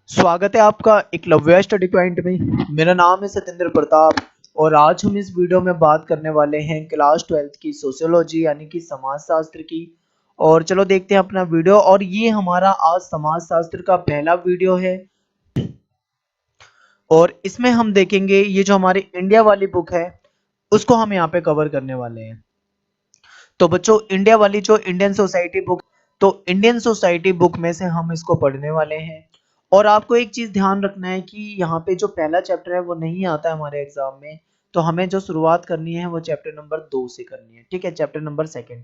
स्वागत है आपका एकलव्य स्टडी पॉइंट में। मेरा नाम है सत्येंद्र प्रताप और आज हम इस वीडियो में बात करने वाले हैं क्लास 12th की सोशियोलॉजी यानी कि समाजशास्त्र की। और चलो देखते हैं अपना वीडियो। और ये हमारा आज समाजशास्त्र का पहला वीडियो है और इसमें हम देखेंगे ये जो हमारी इंडिया वाली बुक है उसको हम यहाँ पे कवर करने वाले हैं। तो बच्चों इंडिया वाली जो इंडियन सोसाइटी बुक, तो इंडियन सोसाइटी बुक में से हम इसको पढ़ने वाले हैं। और आपको एक चीज ध्यान रखना है कि यहाँ पे जो पहला चैप्टर है वो नहीं आता है हमारे एग्जाम में। तो हमें जो शुरुआत करनी है वो चैप्टर नंबर 2 से करनी है। ठीक है, चैप्टर नंबर 2।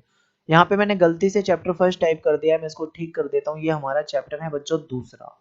यहाँ पे मैंने गलती से चैप्टर फर्स्ट टाइप कर दिया है, मैं इसको ठीक कर देता हूँ। ये हमारा चैप्टर है बच्चों दूसरा।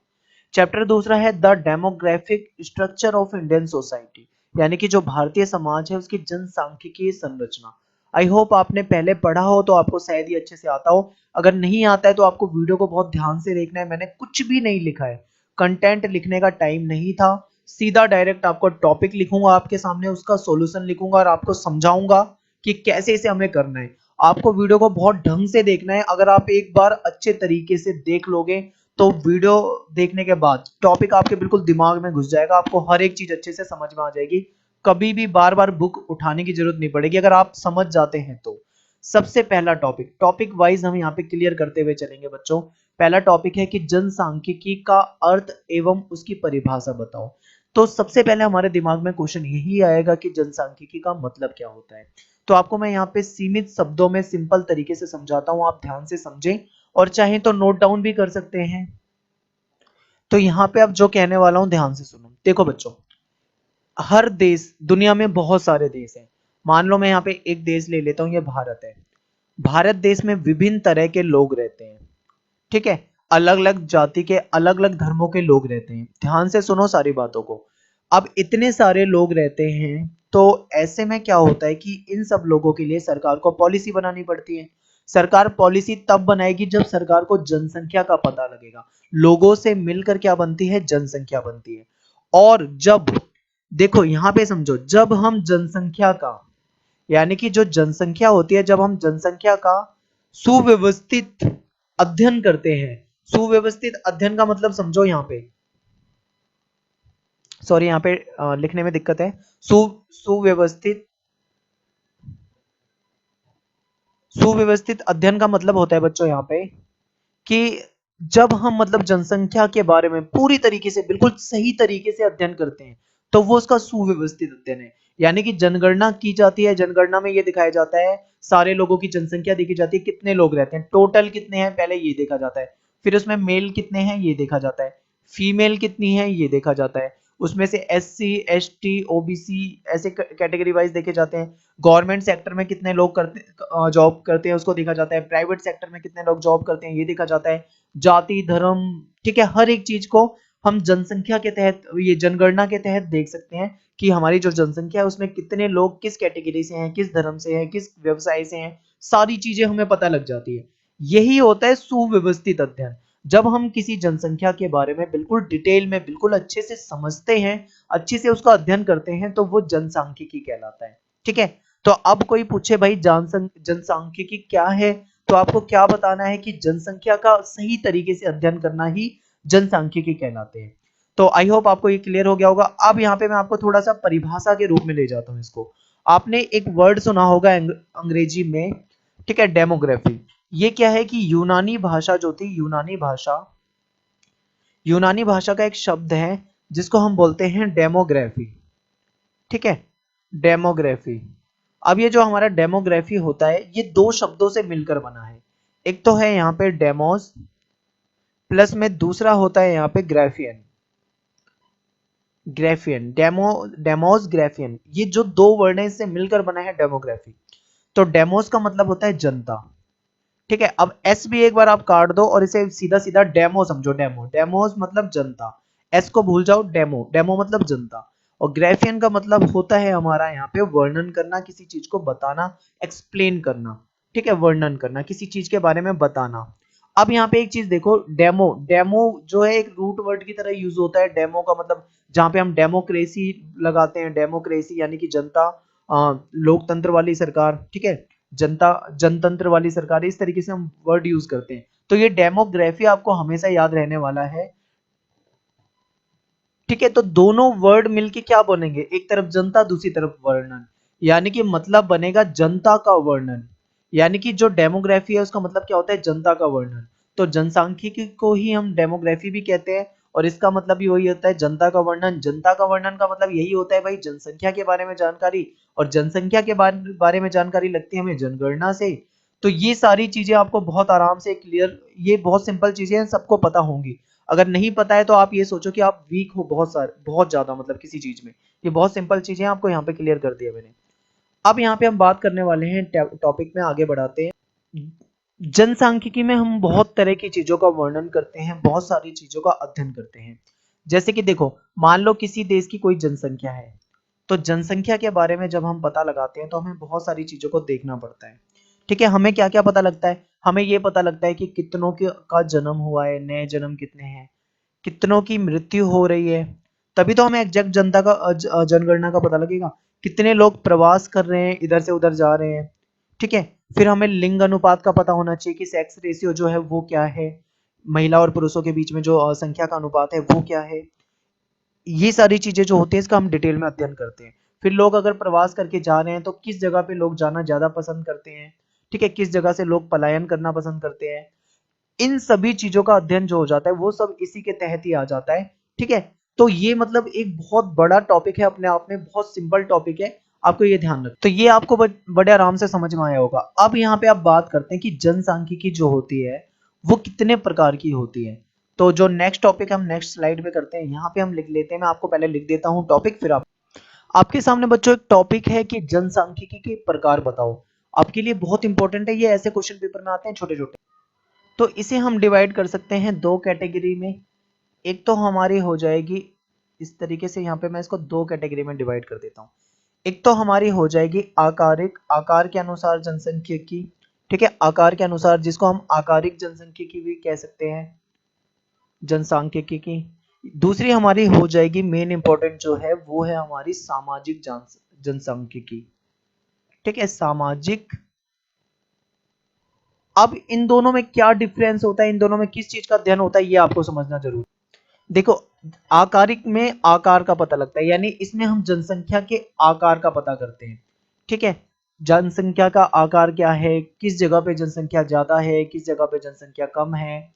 चैप्टर दूसरा है the demographic structure of Indian society, यानी कि जो भारतीय समाज है उसकी जनसांख्यिकीय संरचना। आई होप आपने पहले पढ़ा हो तो आपको शायद ही अच्छे से आता हो। अगर नहीं आता है तो आपको वीडियो को बहुत ध्यान से देखना है। मैंने कुछ भी नहीं लिखा है, कंटेंट लिखने का टाइम नहीं था, सीधा डायरेक्ट आपको टॉपिक लिखूंगा आपके सामने, उसका सॉल्यूशन लिखूंगा और आपको समझाऊंगा कि कैसे इसे हमें करना है। आपको वीडियो को बहुत ढंग से देखना है। अगर आप एक बार अच्छे तरीके से देख लोगे तो वीडियो देखने के बाद टॉपिक आपके बिल्कुल दिमाग में घुस जाएगा, आपको हर एक चीज अच्छे से समझ में आ जाएगी। कभी भी बार बार बुक उठाने की जरूरत नहीं पड़ेगी अगर आप समझ जाते हैं तो। सबसे पहला टॉपिक वाइज हम यहाँ पे क्लियर करते हुए चलेंगे बच्चों। पहला टॉपिक है कि जनसांख्यिकी का अर्थ एवं उसकी परिभाषा बताओ। तो सबसे पहले हमारे दिमाग में क्वेश्चन यही आएगा कि जनसांख्यिकी का मतलब क्या होता है। तो आपको मैं यहाँ पे सीमित शब्दों में सिंपल तरीके से समझाता हूँ, आप ध्यान से समझें और चाहे तो नोट डाउन भी कर सकते हैं। तो यहाँ पे अब जो कहने वाला हूं ध्यान से सुनो। देखो बच्चों, हर देश, दुनिया में बहुत सारे देश हैं। मान लो मैं यहाँ पे एक देश ले लेता हूँ, ये भारत है। भारत देश में विभिन्न तरह के लोग रहते हैं। ठीक है, अलग अलग जाति के, अलग अलग धर्मों के लोग रहते हैं। ध्यान से सुनो सारी बातों को। अब इतने सारे लोग रहते हैं तो ऐसे में क्या होता है कि इन सब लोगों के लिए सरकार को पॉलिसी बनानी पड़ती है। सरकार पॉलिसी तब बनाएगी जब सरकार को जनसंख्या का पता लगेगा। लोगों से मिलकर क्या बनती है, जनसंख्या बनती है। और जब, देखो यहां पे समझो, जब हम जनसंख्या का, यानी कि जो जनसंख्या होती है, जब हम जनसंख्या का सुव्यवस्थित अध्ययन करते हैं। सुव्यवस्थित अध्ययन का मतलब समझो, यहाँ पे सॉरी, यहाँ पे लिखने में दिक्कत है। सुव्यवस्थित सुव्यवस्थित अध्ययन का मतलब होता है बच्चों यहाँ पे कि जब हम मतलब जनसंख्या के बारे में पूरी तरीके से, बिल्कुल सही तरीके से अध्ययन करते हैं तो वो उसका सुव्यवस्थित अध्ययन है। यानी कि जनगणना की जाती है, जनगणना में ये दिखाया जाता है, सारे लोगों की जनसंख्या देखी जाती है, कितने लोग रहते हैं, टोटल कितने हैं पहले ये देखा जाता है। फिर उसमें मेल कितने हैं ये देखा जाता है, फीमेल कितनी है ये देखा जाता है। उसमें से एससी, एसटी, ओबीसी ऐसे कैटेगरी वाइज देखे जाते हैं। गवर्नमेंट सेक्टर में कितने लोग करते जॉब करते हैं उसको देखा जाता है। प्राइवेट सेक्टर में कितने लोग जॉब करते हैं ये देखा जाता है। जाति, धर्म, ठीक है, हर एक चीज को हम जनसंख्या के तहत, ये जनगणना के तहत देख सकते हैं कि हमारी जो जनसंख्या है उसमें कितने लोग किस कैटेगरी से हैं, किस धर्म से हैं, किस व्यवसाय से हैं, सारी चीजें हमें पता लग जाती है। यही होता है सुव्यवस्थित अध्ययन। जब हम किसी जनसंख्या के बारे में बिल्कुल डिटेल में, बिल्कुल अच्छे से समझते हैं, अच्छे से उसका अध्ययन करते हैं, तो वो जनसांख्यिकी कहलाता है। ठीक है, तो अब कोई पूछे भाई जनसांख्यिकी क्या है, तो आपको क्या बताना है कि जनसंख्या का सही तरीके से अध्ययन करना ही जनसांख्यिकी कहलाते हैं। तो आई होप आपको ये क्लियर हो गया होगा। अब यहाँ पे मैं आपको थोड़ा सा परिभाषा के रूप में ले जाता हूँ इसको। आपने एक वर्ड सुना होगा अंग्रेजी में, ठीक है, डेमोग्राफी। ये क्या है कि यूनानी भाषा जो थी, यूनानी भाषा का एक शब्द है जिसको हम बोलते हैं डेमोग्राफी। ठीक है, डेमोग्राफी। अब ये जो हमारा डेमोग्राफी होता है ये दो शब्दों से मिलकर बना है। एक तो है यहाँ पे डेमोस, प्लस में दूसरा होता है यहाँ पे ग्राफियन। डेमोस ग्राफियन, ये जो दो वर्ड है इससे मिलकर बना है डेमोग्राफी। तो डेमोस का मतलब होता है जनता। ठीक है, अब एस भी एक बार आप काट दो और इसे सीधा सीधा डेमो समझो। डेमोस मतलब जनता, एस को भूल जाओ, डेमो मतलब जनता। और ग्राफियन का मतलब होता है हमारा यहाँ पे वर्णन करना, किसी चीज को बताना, एक्सप्लेन करना। ठीक है, वर्णन करना, किसी चीज के बारे में बताना। अब यहाँ पे एक चीज देखो, डेमो डेमो जो है एक रूट वर्ड की तरह यूज होता है। डेमो का मतलब जहाँ पे हम डेमोक्रेसी लगाते हैं, डेमोक्रेसी यानी कि जनता, लोकतंत्र वाली सरकार। ठीक है, जनता, जनतंत्र वाली सरकार, इस तरीके से हम वर्ड यूज करते हैं। तो ये डेमोग्राफी आपको हमेशा याद रहने वाला है। ठीक है, तो दोनों वर्ड मिलके क्या बनेंगे, एक तरफ जनता दूसरी तरफ वर्णन, यानी कि मतलब बनेगा जनता का वर्णन। यानी कि जो डेमोग्राफी है उसका मतलब क्या होता है, जनता का वर्णन। तो जनसांख्यिकी को ही हम डेमोग्राफी भी कहते हैं, और इसका मतलब भी वही होता है, जनता का वर्णन। जनता का वर्णन का मतलब यही होता है भाई, जनसंख्या के बारे में जानकारी, और जनसंख्या के बारे में जानकारी लगती है हमें जनगणना से। तो ये सारी चीजें आपको बहुत आराम से क्लियर, ये बहुत सिंपल चीजें हैं, सबको पता होंगी। अगर नहीं पता है तो आप ये सोचो कि आप वीक हो बहुत ज्यादा, मतलब किसी चीज में। ये बहुत सिंपल चीजें आपको यहाँ पे क्लियर कर दिया मैंने। अब यहाँ पे हम बात करने वाले हैं, टॉपिक में आगे बढ़ाते हैं। जनसांख्यिकी में हम बहुत तरह की चीजों का वर्णन करते हैं, बहुत सारी चीजों का अध्ययन करते हैं। जैसे कि देखो, मान लो किसी देश की कोई जनसंख्या है, तो जनसंख्या के बारे में जब हम पता लगाते हैं तो हमें बहुत सारी चीजों को देखना पड़ता है। ठीक है, हमें क्या क्या पता लगता है, हमें ये पता लगता है कि कितनों का जन्म हुआ है, नए जन्म कितने हैं, कितनों की मृत्यु हो रही है, तभी तो हमें एग्जैक्ट जनता का जनगणना का पता लगेगा। कितने लोग प्रवास कर रहे हैं, इधर से उधर जा रहे हैं। ठीक है, फिर हमें लिंग अनुपात का पता होना चाहिए कि सेक्स रेशियो जो है वो क्या है, महिला और पुरुषों के बीच में जो संख्या का अनुपात है वो क्या है। ये सारी चीजें जो होती है इसका हम डिटेल में अध्ययन करते हैं। फिर लोग अगर प्रवास करके जा रहे हैं तो किस जगह पे लोग जाना ज्यादा पसंद करते हैं, ठीक है, किस जगह से लोग पलायन करना पसंद करते हैं। इन सभी चीजों का अध्ययन जो हो जाता है वो सब इसी के तहत ही आ जाता है। ठीक है, तो ये मतलब एक बहुत बड़ा टॉपिक है, अपने आप में बहुत सिंपल टॉपिक है, आपको ये ध्यान रखना। तो ये आपको बड़े आराम से समझ में आया होगा। अब यहाँ पे आप बात करते हैं कि जनसांख्यिकी जो होती है वो कितने प्रकार की होती है। तो जो नेक्स्ट टॉपिक हम नेक्स्ट स्लाइड पे करते हैं, यहाँ पे हम लिख लेते हैं, मैं आपको पहले लिख देता हूँ टॉपिक, फिर आप आपके सामने बच्चों एक टॉपिक है कि जनसांख्यिकी के प्रकार बताओ। आपके लिए बहुत इंपॉर्टेंट है, ये ऐसे क्वेश्चन पेपर में आते हैं छोटे छोटे। तो इसे हम डिवाइड कर सकते हैं दो कैटेगरी में। एक तो हमारी हो जाएगी इस तरीके से, यहाँ पे मैं इसको दो कैटेगरी में डिवाइड कर देता हूँ। एक तो हमारी हो जाएगी आकारिक, आकार के अनुसार जनसांख्यिकी। ठीक है, आकार के अनुसार, जिसको हम आकारिक जनसांख्यिकी भी कह सकते हैं, जनसांख्यिकी की। दूसरी हमारी हो जाएगी मेन इंपॉर्टेंट जो है वो है हमारी सामाजिक जनसांख्यिकी। ठीक है, सामाजिक। अब इन दोनों में क्या डिफरेंस होता है, इन दोनों में किस चीज का अध्ययन होता है, ये आपको समझना जरूर। देखो, आकारिक में आकार का पता लगता है, यानी इसमें हम जनसंख्या के आकार का पता करते हैं। ठीक है, जनसंख्या का आकार क्या है, किस जगह पे जनसंख्या ज्यादा है, किस जगह पे जनसंख्या कम है,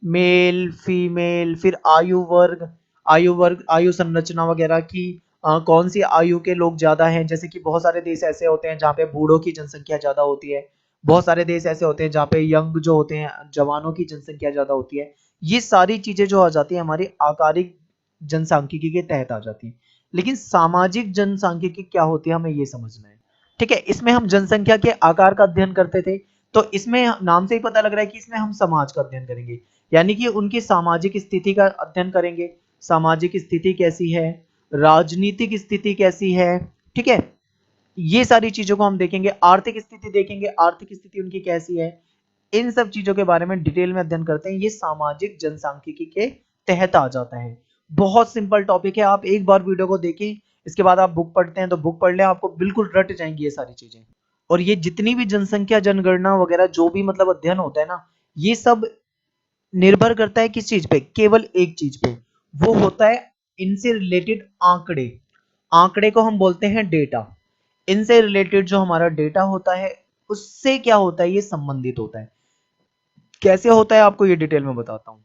मेल फीमेल, फिर आयु वर्ग आयु संरचना वगैरह की, कौन सी आयु के लोग ज्यादा हैं। जैसे कि बहुत सारे देश ऐसे होते हैं जहाँ पे बूढ़ों की जनसंख्या ज्यादा होती है, बहुत सारे देश ऐसे होते हैं जहाँ पे यंग जो होते हैं जवानों की जनसंख्या ज्यादा होती है। ये सारी चीजें जो आ जाती है हमारी आकारिक जनसांख्यिकी के तहत आ जाती है। लेकिन सामाजिक जनसांख्यिकी क्या होती है, हमें ये समझना है। ठीक है, इसमें हम जनसंख्या के आकार का अध्ययन करते थे, तो इसमें नाम से ही पता लग रहा है कि इसमें हम समाज का अध्ययन करेंगे, यानी कि उनकी सामाजिक स्थिति का अध्ययन करेंगे। सामाजिक स्थिति कैसी है, राजनीतिक स्थिति कैसी है, ठीक है, ये सारी चीजों को हम देखेंगे। आर्थिक स्थिति देखेंगे, आर्थिक स्थिति उनकी कैसी है। इन सब चीजों के बारे में डिटेल में अध्ययन करते हैं, ये सामाजिक जनसांख्यिकी के तहत आ जाता है। बहुत सिंपल टॉपिक है, आप एक बार वीडियो को देखें, इसके बाद आप बुक पढ़ते हैं तो बुक पढ़ लें, आपको बिल्कुल रट जाएंगी ये सारी चीजें। और ये जितनी भी जनसंख्या जनगणना वगैरह जो भी मतलब अध्ययन होता है ना, ये सब निर्भर करता है किस चीज पे, केवल एक चीज पे, वो होता है इनसे रिलेटेड आंकड़े। आंकड़े को हम बोलते हैं डेटा। इनसे रिलेटेड जो हमारा डेटा होता है उससे क्या होता है, ये संबंधित होता है। कैसे होता है आपको ये डिटेल में बताता हूं।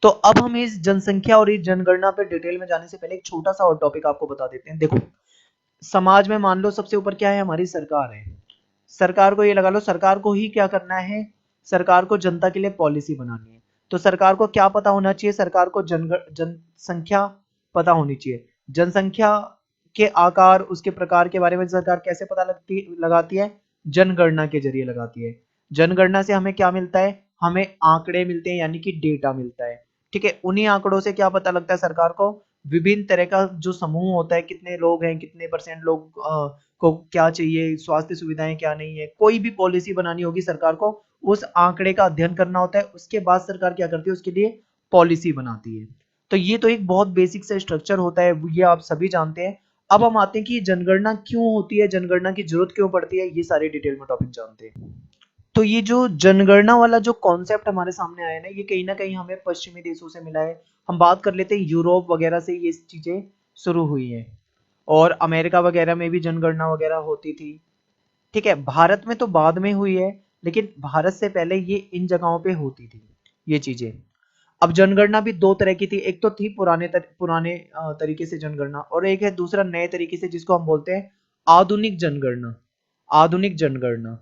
तो अब हम इस जनसंख्या और इस जनगणना पे डिटेल में जाने से पहले एक छोटा सा और टॉपिक आपको बता देते हैं। देखो, समाज में मान लो सबसे ऊपर क्या है, हमारी सरकार है। सरकार को ये लगा लो, सरकार को ही क्या करना है, सरकार को जनता के लिए पॉलिसी बनानी है। तो सरकार को क्या पता होना चाहिए, सरकार को जनसंख्या पता होनी चाहिए। जनसंख्या के आकार, उसके प्रकार के बारे में सरकार कैसे पता लगाती है, जनगणना के जरिए लगाती है। जनगणना से हमें क्या मिलता है, हमें आंकड़े मिलते हैं, यानी कि डेटा मिलता है। ठीक है, उन्हीं आंकड़ों से क्या पता लगता है सरकार को, विभिन्न तरह का जो समूह होता है, कितने लोग हैं, कितने परसेंट लोग को क्या चाहिए, स्वास्थ्य सुविधाएं क्या नहीं है, कोई भी पॉलिसी बनानी होगी सरकार को, उस आंकड़े का अध्ययन करना होता है। उसके बाद सरकार क्या करती है, उसके लिए पॉलिसी बनाती है। तो ये तो एक बहुत बेसिक सा स्ट्रक्चर होता है, ये आप सभी जानते हैं। अब हम आते हैं कि जनगणना क्यों होती है, जनगणना की जरूरत क्यों पड़ती है, ये सारी डिटेल में टॉपिक जानते हैं। तो ये जो जनगणना वाला जो कॉन्सेप्ट हमारे सामने आया ना, ये कहीं ना कहीं हमें पश्चिमी देशों से मिला है। हम बात कर लेते हैं यूरोप वगैरह से ये चीजें शुरू हुई हैं, और अमेरिका वगैरह में भी जनगणना वगैरह होती थी। ठीक है, भारत में तो बाद में हुई है, लेकिन भारत से पहले ये इन जगहों पे होती थी ये चीजें। अब जनगणना भी दो तरह की थी, एक तो थी पुराने तरीके से जनगणना, और एक है दूसरा नए तरीके से जिसको हम बोलते हैं आधुनिक जनगणना। आधुनिक जनगणना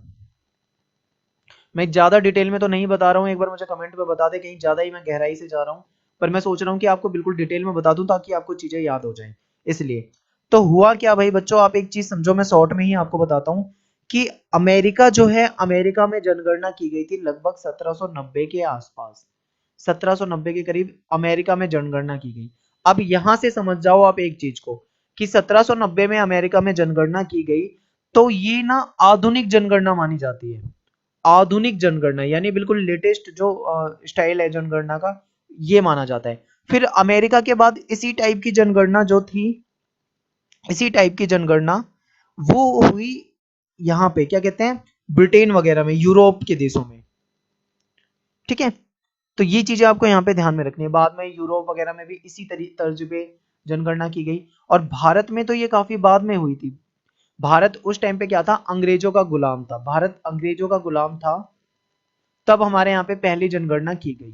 मैं ज्यादा डिटेल में तो नहीं बता रहा हूँ, एक बार मुझे कमेंट में बता दे, कहीं ज्यादा ही मैं गहराई से जा रहा हूँ, पर मैं सोच रहा हूँ कि आपको बिल्कुल डिटेल में बता दूं ताकि आपको चीजें याद हो जाएं। इसलिए तो हुआ क्या भाई बच्चों, आप एक चीज समझो, मैं शॉर्ट में ही आपको बताता हूँ कि अमेरिका जो है, अमेरिका में जनगणना की गई थी लगभग 1790 के आसपास, 1790 के करीब अमेरिका में जनगणना की गई। अब यहां से समझ जाओ आप एक चीज को कि 1790 में अमेरिका में जनगणना की गई, तो ये ना आधुनिक जनगणना मानी जाती है। आधुनिक जनगणना यानी बिल्कुल लेटेस्ट जो स्टाइल है जनगणना का, ये माना जाता है। फिर अमेरिका के बाद इसी टाइप की जनगणना जो थी, इसी टाइप की जनगणना वो हुई यहाँ पे, क्या कहते हैं, ब्रिटेन वगैरह में, यूरोप के देशों में। ठीक है, तो ये चीजें आपको यहाँ पे ध्यान में रखनी है। बाद में यूरोप वगैरह में भी इसी तर्ज पे जनगणना की गई, और भारत में तो ये काफी बाद में हुई थी। भारत उस टाइम पे क्या था, अंग्रेजों का गुलाम था, भारत अंग्रेजों का गुलाम था, तब हमारे यहाँ पे पहली जनगणना की गई।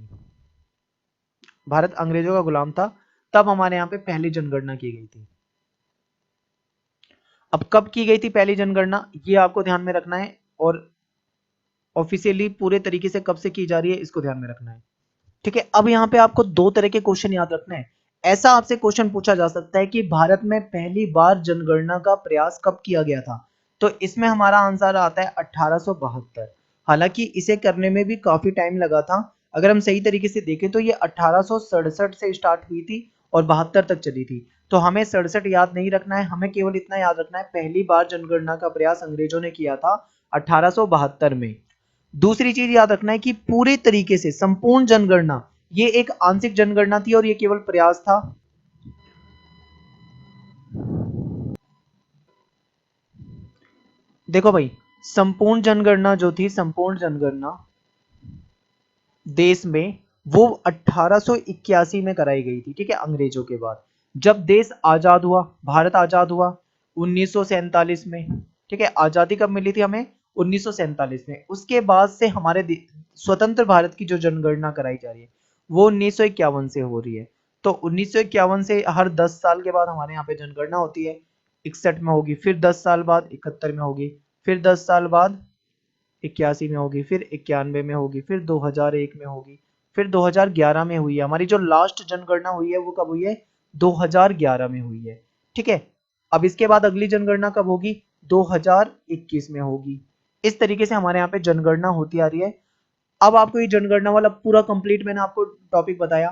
भारत अंग्रेजों का गुलाम था, तब हमारे यहाँ पे पहली जनगणना की गई थी। अब कब की गई थी पहली जनगणना, ये आपको ध्यान में रखना है, और ऑफिशियली पूरे तरीके से कब से की जा रही है इसको ध्यान में रखना है। ठीक है, अब यहाँ पे आपको दो तरह के क्वेश्चन याद रखना है। ऐसा आपसे क्वेश्चन पूछा जा सकता है कि भारत में पहली बार जनगणना का प्रयास कब किया गया था, तो इसमें हमारा आंसर आता है 1872। हालांकि इसे करने में भी काफी टाइम लगा था, अगर हम सही तरीके से देखें तो ये 1867 से स्टार्ट हुई थी और 72 तक चली थी। तो हमें 67 याद नहीं रखना है, हमें केवल इतना याद रखना है पहली बार जनगणना का प्रयास अंग्रेजों ने किया था 1872 में। दूसरी चीज याद रखना है कि पूरे तरीके से संपूर्ण जनगणना ये एक आंशिक जनगणना थी और ये केवल प्रयास था। देखो भाई, संपूर्ण जनगणना जो थी, संपूर्ण जनगणना देश में वो 1881 में कराई गई थी। ठीक है, अंग्रेजों के बाद जब देश आजाद हुआ, भारत आजाद हुआ 1947 में। ठीक है, आजादी कब मिली थी हमें, 1947 में। उसके बाद से हमारे स्वतंत्र भारत की जो जनगणना कराई जा रही है वो 1951 से हो रही है। तो 1951 से हर 10 साल के बाद हमारे यहाँ पे जनगणना होती है। 61 में होगी, फिर 10 साल बाद 71 में होगी, फिर 10 साल बाद 81 में होगी, फिर 91 में होगी, फिर 2001 में होगी, फिर 2011 में हुई है। हमारी जो लास्ट जनगणना हुई है वो कब हुई है, 2011 में हुई है। ठीक है, अब इसके बाद अगली जनगणना कब होगी, 2021 में होगी। इस तरीके से हमारे यहाँ पे जनगणना होती आ रही है। अब आपको ये जनगणना वाला पूरा कंप्लीट मैंने आपको टॉपिक बताया।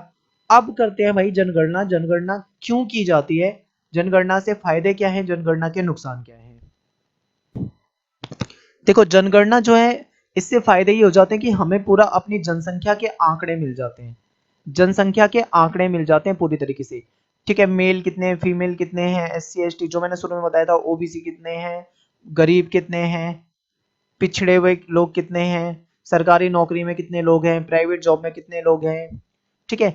अब करते हैं भाई जनगणना, जनगणना क्यों की जाती है, जनगणना से फायदे क्या है, जनगणना के नुकसान क्या है। देखो, जनगणना जो है इससे फायदे ये हो जाते हैं कि हमें पूरा अपनी जनसंख्या के आंकड़े मिल जाते हैं, जनसंख्या के आंकड़े मिल जाते हैं पूरी तरीके से। ठीक है, मेल कितने हैं, फीमेल कितने हैं, SC ST जो मैंने शुरू में बताया था, OBC कितने हैं, गरीब कितने हैं, पिछड़े हुए लोग कितने हैं, सरकारी नौकरी में कितने लोग हैं, प्राइवेट जॉब में कितने लोग हैं। ठीक है,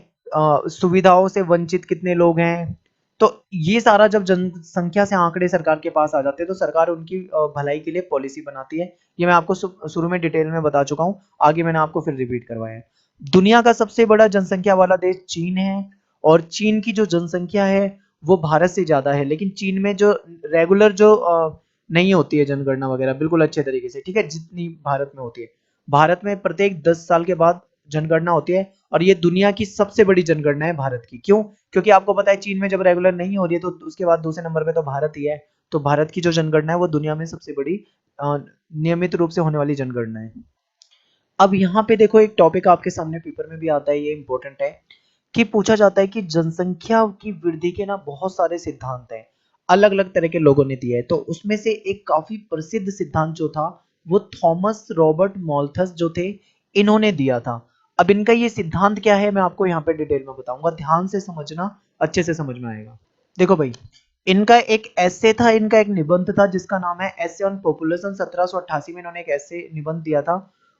सुविधाओं से वंचित कितने लोग हैं। तो ये सारा जब जनसंख्या से आंकड़े सरकार के पास आ जाते हैं तो सरकार उनकी भलाई के लिए पॉलिसी बनाती है। ये मैं आपको शुरू में डिटेल में बता चुका हूँ, आगे मैंने आपको फिर रिपीट करवाया है। दुनिया का सबसे बड़ा जनसंख्या वाला देश चीन है, और चीन की जो जनसंख्या है वो भारत से ज्यादा है, लेकिन चीन में जो रेगुलर जो नहीं होती है जनगणना वगैरह बिल्कुल अच्छे तरीके से, ठीक है, जितनी भारत में होती है। भारत में प्रत्येक 10 साल के बाद जनगणना होती है, और ये दुनिया की सबसे बड़ी जनगणना है भारत की। क्यों, क्योंकि आपको पता है चीन में जब रेगुलर नहीं हो रही है तो उसके बाद दूसरे नंबर पे तो भारत ही है। तो भारत की जो जनगणना है वो दुनिया में सबसे बड़ी नियमित रूप से होने वाली जनगणना है। अब यहाँ पे देखो, एक टॉपिक आपके सामने पेपर में भी आता है, ये इंपॉर्टेंट है कि पूछा जाता है कि जनसंख्या की वृद्धि के ना बहुत सारे सिद्धांत हैं, अलग अलग तरह के लोगों ने दिए हैं। तो उसमें से एक काफी प्रसिद्ध सिद्धांत जो था वो थॉमस रॉबर्ट मॉल्थस जो थे, इन्होंने दिया था। अब इनका ये सिद्धांत क्या है मैं आपको यहाँ पे डिटेल में बताऊंगा, ध्यान से समझना, अच्छे से समझ में आएगा। देखो भाई, इनका एक ऐसे था, इनका एक निबंध था जिसका नाम है एसे ऑन पॉपुलेशन। 1788 में इन्होंने एक ऐसे निबंध दिया था,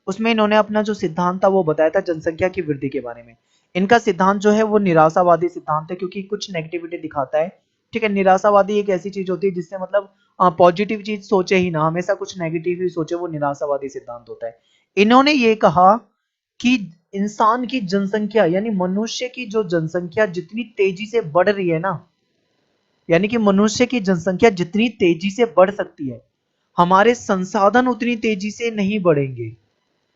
उसमें इन्होंने अपना जो सिद्धांत था वो बताया था जनसंख्या की वृद्धि के बारे में। इनका सिद्धांत जो है वो निराशावादी सिद्धांत है, क्योंकि कुछ नेगेटिविटी दिखाता है। ठीक है, निराशावादी एक ऐसी चीज होती है जिससे मतलब पॉजिटिव चीज सोचे ही ना, हमेशा कुछ नेगेटिव ही सोचे, वो निराशावादी सिद्धांत होता है। इन्होंने ये कहा कि इंसान की जनसंख्या यानी मनुष्य की जो जनसंख्या जितनी तेजी से बढ़ रही है ना, यानी कि मनुष्य की जनसंख्या जितनी तेजी से बढ़ सकती है, हमारे संसाधन उतनी तेजी से नहीं बढ़ेंगे।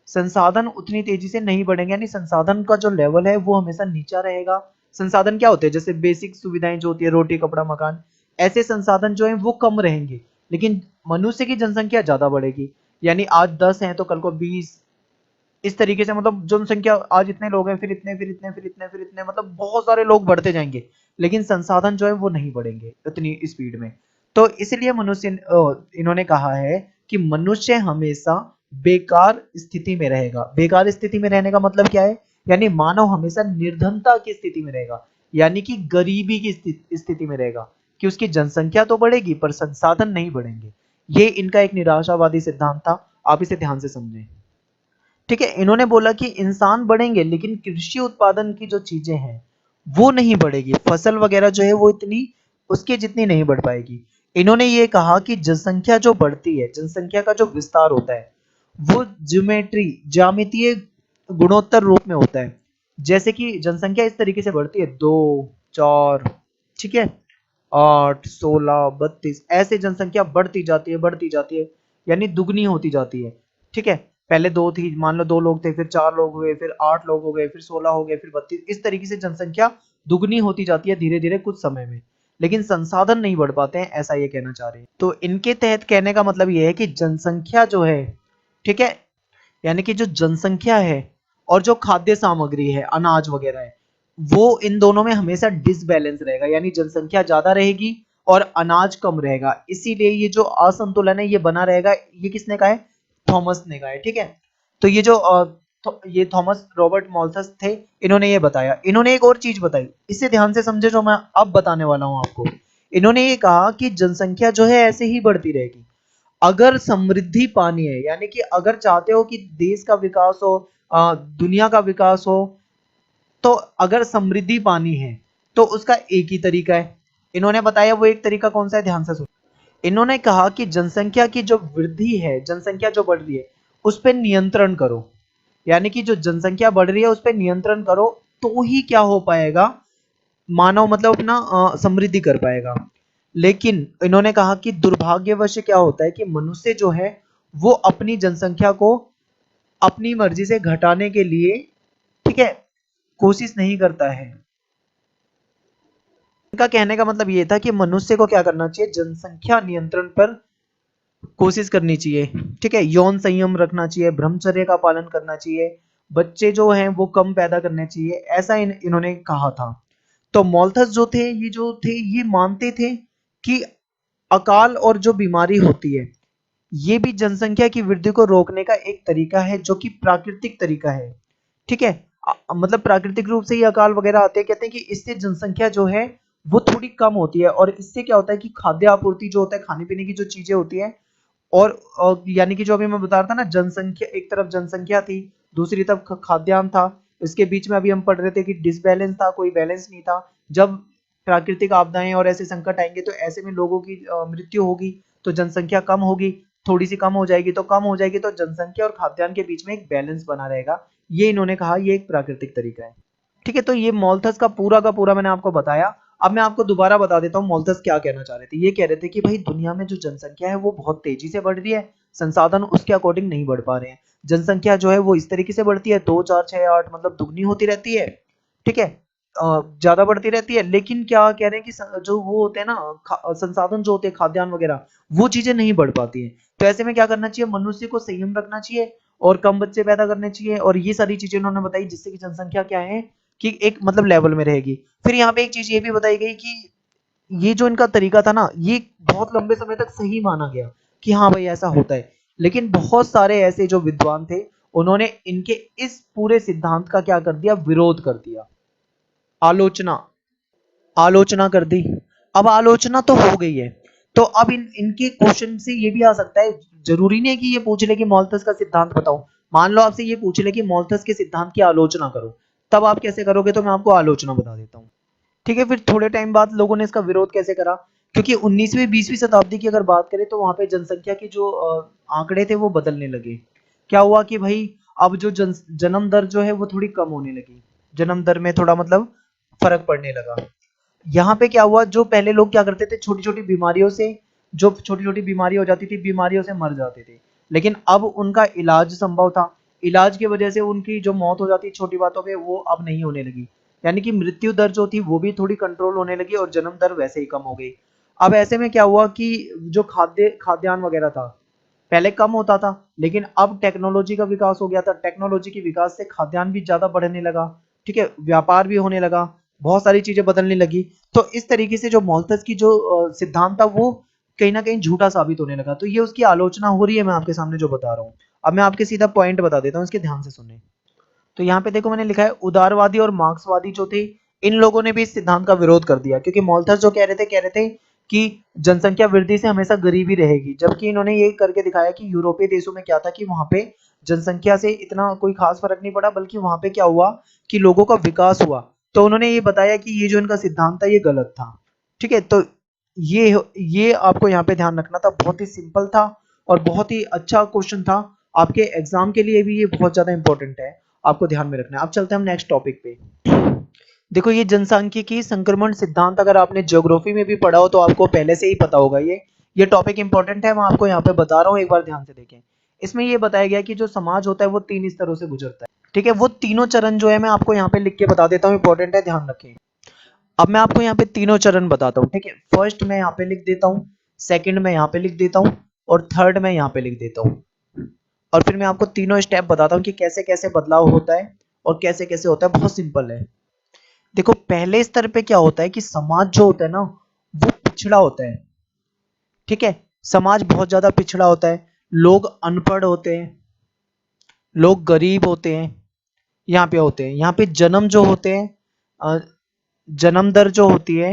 संसाधन उतनी तेजी से नहीं बढ़ेंगे, यानी संसाधन का जो लेवल है वो हमेशा नीचा रहेगा। संसाधन क्या होते हैं, जैसे बेसिक सुविधाएं जो होती है, रोटी कपड़ा मकान, ऐसे संसाधन जो है वो कम रहेंगे, लेकिन मनुष्य की जनसंख्या ज्यादा बढ़ेगी। यानी आज 10 है तो कल को 20, इस तरीके से मतलब जनसंख्या आज इतने लोग हैं, फिर इतने, फिर इतने, फिर इतने, फिर इतने, मतलब बहुत सारे लोग बढ़ते जाएंगे, लेकिन संसाधन जो है वो नहीं बढ़ेंगे इतनी स्पीड में। तो इसलिए मनुष्य इन्होंने कहा है कि मनुष्य हमेशा बेकार स्थिति में रहेगा। बेकार स्थिति में रहने का मतलब क्या है, यानी मानव हमेशा निर्धनता की स्थिति में रहेगा, यानी कि गरीबी की स्थिति में रहेगा, कि उसकी जनसंख्या तो बढ़ेगी पर संसाधन नहीं बढ़ेंगे। ये इनका एक निराशावादी सिद्धांत था, आप इसे ध्यान से समझें। ठीक है, इन्होंने बोला कि इंसान बढ़ेंगे लेकिन कृषि उत्पादन की जो चीजें हैं वो नहीं बढ़ेगी, फसल वगैरह जो है वो इतनी उसके जितनी नहीं बढ़ पाएगी। इन्होंने ये कहा कि जनसंख्या जो बढ़ती है, जनसंख्या का जो विस्तार होता है वो ज्यामितीय गुणोत्तर रूप में होता है। जैसे कि जनसंख्या इस तरीके से बढ़ती है, 2, 4, ठीक है, 8, 16, 32, ऐसे जनसंख्या बढ़ती जाती है, बढ़ती जाती है, यानी दुगनी होती जाती है। ठीक है, पहले 2 थी, मान लो 2 लोग थे, फिर 4 लोग हुए, फिर 8 लोग हो गए, फिर 16 हो गए, फिर 32, इस तरीके से जनसंख्या दुगनी होती जाती है धीरे धीरे कुछ समय में, लेकिन संसाधन नहीं बढ़ पाते हैं, ऐसा ये कहना चाह रहे हैं। तो इनके तहत कहने का मतलब ये है कि जनसंख्या जो है, ठीक है, यानी कि जो जनसंख्या है और जो खाद्य सामग्री है, अनाज वगैरह है, वो इन दोनों में हमेशा डिसबैलेंस रहेगा, यानी जनसंख्या ज्यादा रहेगी और अनाज कम रहेगा, इसीलिए ये जो असंतुलन है ये बना रहेगा। ये किसने कहा है, थॉमस ने कहा है। ठीक है, तो ये जो ये थॉमस रॉबर्ट मॉल्थस थे, इन्होंने ये बताया। इन्होंने एक और चीज बताई, इसे ध्यान से समझे जो मैं अब बताने वाला हूं आपको। इन्होंने ये कहा कि जनसंख्या जो है ऐसे ही बढ़ती रहेगी, अगर समृद्धि पानी है, यानी कि अगर चाहते हो कि देश का विकास हो, दुनिया का विकास हो, तो अगर समृद्धि पानी है तो उसका एक ही तरीका है। इन्होंने बताया वो एक तरीका कौन सा है, ध्यान से सुनो। इन्होंने कहा कि जनसंख्या की जो वृद्धि है, जनसंख्या जो बढ़ रही है उस पर नियंत्रण करो, यानी कि जो जनसंख्या बढ़ रही है उस पर नियंत्रण करो, तो ही क्या हो पाएगा, मानव मतलब अपना समृद्धि कर पाएगा। लेकिन इन्होंने कहा कि दुर्भाग्यवश क्या होता है कि मनुष्य जो है वो अपनी जनसंख्या को अपनी मर्जी से घटाने के लिए, ठीक है, कोशिश नहीं करता है। इनका कहने का मतलब ये था कि मनुष्य को क्या करना चाहिए, जनसंख्या नियंत्रण पर कोशिश करनी चाहिए। ठीक है, यौन संयम रखना चाहिए, ब्रह्मचर्य का पालन करना चाहिए, बच्चे जो हैं वो कम पैदा करने चाहिए, ऐसा इन्होंने कहा था। तो मॉल्थस जो थे, ये जो थे ये मानते थे कि अकाल और जो बीमारी होती है ये भी जनसंख्या की वृद्धि को रोकने का एक तरीका है, जो कि प्राकृतिक तरीका है। ठीक है, मतलब प्राकृतिक रूप से ही अकाल वगैरह आते हैं, कहते हैं कि इससे जनसंख्या जो है वो थोड़ी कम होती है, और इससे क्या होता है कि खाद्य आपूर्ति जो होता है, खाने पीने की जो चीजें होती है, और यानी कि जो अभी मैं बता रहा था ना, जनसंख्या एक तरफ जनसंख्या थी, दूसरी तरफ खाद्यान्न था, इसके बीच में अभी हम पढ़ रहे थे कि डिसबैलेंस था, कोई बैलेंस नहीं था। जब प्राकृतिक आपदाएं और ऐसे संकट आएंगे तो ऐसे में लोगों की मृत्यु होगी, तो जनसंख्या कम होगी, थोड़ी सी कम हो जाएगी तो कम हो जाएगी, तो जनसंख्या और खाद्यान्न के बीच में एक बैलेंस बना रहेगा। ये इन्होंने कहा ये एक प्राकृतिक तरीका है। ठीक है, तो ये मॉल्थस का पूरा मैंने आपको बताया। अब मैं आपको दोबारा बता देता हूँ मॉल्थस क्या कहना चाह रहे थे। ये कह रहे थे कि भाई दुनिया में जो जनसंख्या है वो बहुत तेजी से बढ़ रही है, संसाधन उसके अकॉर्डिंग नहीं बढ़ पा रहे हैं। जनसंख्या जो है वो इस तरीके से बढ़ती है, 2, 4, 6, 8, मतलब दुगनी होती रहती है। ठीक है, ज्यादा बढ़ती रहती है, लेकिन क्या कह रहे हैं कि जो वो होते हैं ना, संसाधन जो होते हैं खाद्यान्न वगैरह, वो चीजें नहीं बढ़ पाती हैं। तो ऐसे में क्या करना चाहिए, मनुष्य को संयम रखना चाहिए और कम बच्चे पैदा करने चाहिए, और ये सारी चीजें उन्होंने बताई जिससे कि जनसंख्या क्या है कि एक मतलब लेवल में रहेगी। फिर यहाँ पे एक चीज ये भी बताई गई कि ये जो इनका तरीका था ना, ये बहुत लंबे समय तक सही माना गया कि हाँ भाई ऐसा होता है, लेकिन बहुत सारे ऐसे जो विद्वान थे उन्होंने इनके इस पूरे सिद्धांत का क्या कर दिया, विरोध कर दिया, आलोचना आलोचना कर दी। अब आलोचना तो हो गई है, तो अब इनके क्वेश्चन से ये भी आ सकता है, जरूरी नहीं है कि ये पूछ ले कि मॉल्थस का सिद्धांत बताओ, मान लो आपसे ये पूछ ले कि मोल्थस के सिद्धांत की आलोचना करो, तब आप कैसे करोगे, तो मैं आपको आलोचना बता देता हूँ। ठीक है, फिर थोड़े टाइम बाद लोगों ने इसका विरोध कैसे करा, क्योंकि 19वीं 20वीं शताब्दी की अगर बात करें तो वहां पे जनसंख्या की जो आंकड़े थे वो बदलने लगे। क्या हुआ कि भाई अब जो जन्म दर जो है वो थोड़ी कम होने लगी, जन्म दर में थोड़ा मतलब फर्क पड़ने लगा। यहाँ पे क्या हुआ, जो पहले लोग क्या करते थे, छोटी छोटी बीमारियों से, जो छोटी छोटी बीमारी हो जाती थी, बीमारियों से मर जाते थे, लेकिन अब उनका इलाज संभव था। इलाज की वजह से उनकी जो मौत हो जाती छोटी बातों पे वो अब नहीं होने लगी, यानी कि मृत्यु दर जो थी वो भी थोड़ी कंट्रोल होने लगी और जन्म दर वैसे ही कम हो गई। अब ऐसे में क्या हुआ कि जो खाद्यान्न वगैरह था पहले कम होता था, लेकिन अब टेक्नोलॉजी का विकास हो गया था, टेक्नोलॉजी के विकास से खाद्यान्न भी ज्यादा बढ़ने लगा। ठीक है, व्यापार भी होने लगा, बहुत सारी चीजें बदलने लगी। तो इस तरीके से जो मोल्थस की जो सिद्धांत था वो कहीं ना कहीं झूठा साबित होने लगा। तो ये उसकी आलोचना हो रही है, मैं आपके सामने जो बता रहा हूँ। अब मैं आपके सीधा पॉइंट बता देता हूँ, इसके ध्यान से सुनने। तो यहाँ पे देखो मैंने लिखा है उदारवादी और मार्क्सवादी जो थे, इन लोगों ने भी इस सिद्धांत का विरोध कर दिया, क्योंकि मोल्थस जो कह रहे थे कि जनसंख्या वृद्धि से हमेशा गरीबी रहेगी, जबकि इन्होंने ये करके दिखाया कि यूरोपीय देशों में क्या था कि वहां पे जनसंख्या से इतना कोई खास फर्क नहीं पड़ा, बल्कि वहां पे क्या हुआ कि लोगों का विकास हुआ। तो उन्होंने ये बताया कि ये जो इनका सिद्धांत था ये गलत था। ठीक है, तो ये आपको यहाँ पे ध्यान रखना था, बहुत ही सिंपल था और बहुत ही अच्छा क्वेश्चन था। आपके एग्जाम के लिए भी ये बहुत ज्यादा इंपॉर्टेंट है, आपको ध्यान में रखना है। अब चलते हैं हम नेक्स्ट टॉपिक पे। देखो ये जनसांख्यिकी संक्रमण सिद्धांत अगर आपने ज्योग्राफी में भी पढ़ा हो तो आपको पहले से ही पता होगा। ये टॉपिक इंपॉर्टेंट है, मैं आपको यहाँ पे बता रहा हूँ, एक बार ध्यान से देखें। इसमें ये बताया गया कि जो समाज होता है वो 3 स्तरों से गुजरता है। ठीक है, वो तीनों चरण जो है मैं आपको यहाँ पे लिख के बता देता हूँ, इंपॉर्टेंट है, ध्यान रखें। अब मैं आपको यहाँ पे तीनों चरण बताता हूँ। ठीक है, फर्स्ट मैं यहाँ पे लिख देता हूँ, सेकंड मैं यहाँ पे लिख देता हूँ और थर्ड मैं यहाँ पे लिख देता हूँ। और फिर मैं आपको तीनों स्टेप बताता हूँ कि कैसे कैसे बदलाव होता है और कैसे कैसे होता है। बहुत सिंपल है। देखो पहले स्तर पे क्या होता है कि समाज जो होता है ना वो पिछड़ा होता है। ठीक है, समाज बहुत ज्यादा पिछड़ा होता है, लोग अनपढ़ होते हैं, लोग गरीब होते हैं, यहाँ पे होते हैं। यहाँ पे जन्म जो होते हैं, जन्म दर जो होती है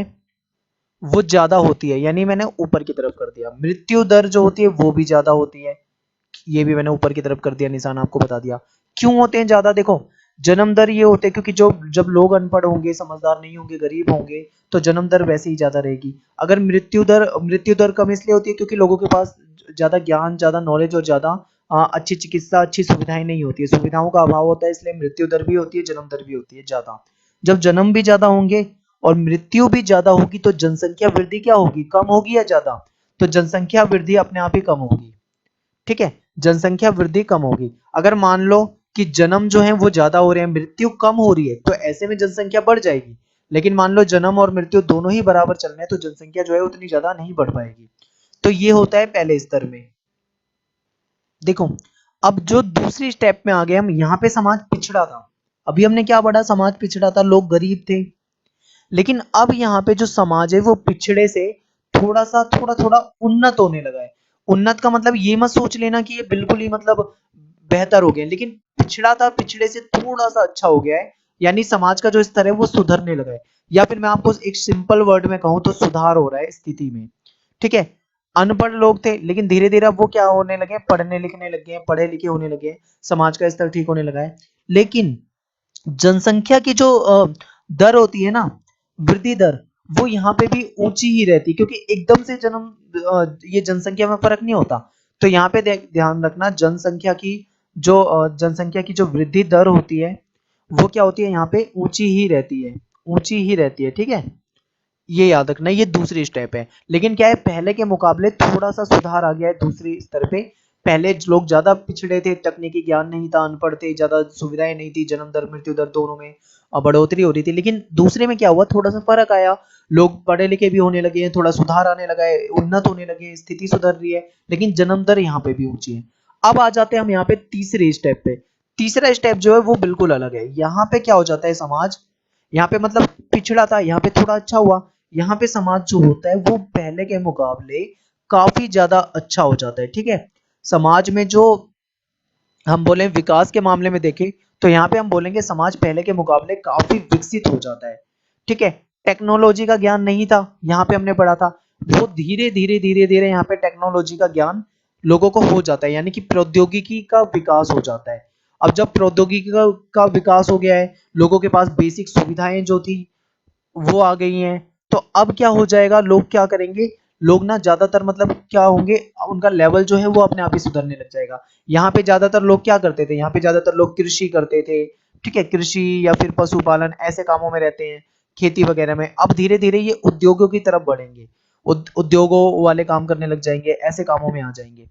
वो ज्यादा होती है, यानी मैंने ऊपर की तरफ कर दिया। मृत्यु दर जो होती है वो भी ज्यादा होती है, ये भी मैंने ऊपर की तरफ कर दिया, निशान आपको बता दिया। क्यों होते हैं ज्यादा, देखो जन्म दर ये होते हैं क्योंकि जो जब लोग अनपढ़ होंगे, समझदार नहीं होंगे, गरीब होंगे, तो जन्म दर वैसे ही ज्यादा रहेगी। अगर मृत्यु दर कम इसलिए होती है क्योंकि लोगों के पास ज्यादा ज्ञान, ज्यादा नॉलेज और ज्यादा अच्छी चिकित्सा, अच्छी सुविधाएं नहीं होती है, सुविधाओं का अभाव होता है, इसलिए मृत्यु दर भी होती है, जन्म दर भी होती है ज्यादा। जब जन्म भी ज्यादा होंगे और मृत्यु भी ज्यादा होगी तो जनसंख्या वृद्धि क्या होगी, कम होगी या ज्यादा, तो जनसंख्या वृद्धि अपने आप ही कम होगी। ठीक है, जनसंख्या वृद्धि कम होगी। अगर मान लो कि जन्म जो है वो ज्यादा हो रहे हैं, मृत्यु कम हो रही है, तो ऐसे में जनसंख्या बढ़ जाएगी। लेकिन मान लो जन्म और मृत्यु दोनों ही बराबर चल रहे हैं तो जनसंख्या जो है उतनी ज्यादा नहीं बढ़ पाएगी। तो ये होता है पहले स्तर में। देखो अब जो दूसरी स्टेप में आ गए हम, यहाँ पे समाज पिछड़ा था। अभी हमने क्या पढ़ा, समाज पिछड़ा था, लोग गरीब थे। लेकिन अब यहाँ पे जो समाज है वो पिछड़े से थोड़ा थोड़ा उन्नत होने लगा है। उन्नत का मतलब ये मत सोच लेना कि ये बिल्कुल ही मतलब बेहतर हो गया, लेकिन पिछड़ा था, पिछड़े से थोड़ा सा अच्छा हो गया है, यानी समाज का जो स्तर है वो सुधरने लगा है। या फिर मैं आपको एक सिंपल वर्ड में कहूं तो सुधार हो रहा है स्थिति में। ठीक है, अनपढ़ लोग थे लेकिन धीरे धीरे अब वो क्या होने लगे, पढ़ने लिखने लगे हैं, पढ़े लिखे होने लगे हैं, समाज का स्तर ठीक होने लगा है। लेकिन जनसंख्या की जो दर होती है ना, वृद्धि दर, वो यहाँ पे भी ऊंची ही रहती है, क्योंकि एकदम से ये जनसंख्या में फर्क नहीं होता। तो यहाँ पे ध्यान रखना, जनसंख्या की जो वृद्धि दर होती है वो क्या होती है, यहाँ पे ऊंची ही रहती है, ऊंची ही रहती है। ठीक है, ये याद रखना, ये दूसरी स्टेप है। लेकिन क्या है, पहले के मुकाबले थोड़ा सा सुधार आ गया है दूसरी स्तर पे। पहले लोग ज्यादा पिछड़े थे, तकनीकी ज्ञान नहीं था, अनपढ़ थे, ज्यादा सुविधाएं नहीं थी, जन्म दर मृत्यु दर दोनों में बढ़ोतरी हो रही थी। लेकिन दूसरे में क्या हुआ, थोड़ा सा फर्क आया, लोग पढ़े लिखे भी होने लगे हैं, थोड़ा सुधार आने लगा है, उन्नत होने लगे हैं, स्थिति सुधर रही है, लेकिन जन्म दर यहाँ पे भी ऊंची है। अब आ जाते हैं हम यहाँ पे तीसरे स्टेप पे। तीसरा स्टेप जो है वो बिल्कुल अलग है। यहाँ पे क्या हो जाता है, समाज यहाँ पे मतलब पिछड़ा था, यहाँ पे थोड़ा अच्छा हुआ। यहाँ पे समाज जो होता है वो पहले के मुकाबले काफी ज्यादा अच्छा हो जाता है। ठीक है, समाज में जो हम बोले विकास के मामले में देखें तो यहाँ पे हम बोलेंगे समाज पहले के मुकाबले काफी विकसित हो जाता है। ठीक है, टेक्नोलॉजी का ज्ञान नहीं था, यहाँ पे हमने पढ़ा था, वो धीरे धीरे धीरे धीरे यहाँ पे टेक्नोलॉजी का ज्ञान लोगों को हो जाता है, यानी कि प्रौद्योगिकी का विकास हो जाता है। अब जब प्रौद्योगिकी का विकास हो गया है, लोगों के पास बेसिक सुविधाएं जो थी वो आ गई हैं, तो अब क्या हो जाएगा, लोग क्या करेंगे, लोग ना ज्यादातर मतलब क्या होंगे, उनका लेवल जो है वो अपने आप ही सुधरने लग जाएगा। यहाँ पे ज्यादातर लोग क्या करते थे, यहाँ पे ज्यादातर लोग कृषि करते थे, ठीक है, कृषि या फिर पशुपालन ऐसे कामों में रहते हैं, खेती वगैरह में। अब धीरे धीरे ये उद्योगों की तरफ बढ़ेंगे, उद्योगों वाले काम करने लग जाएंगे, ऐसे कामों में आ जाएंगे।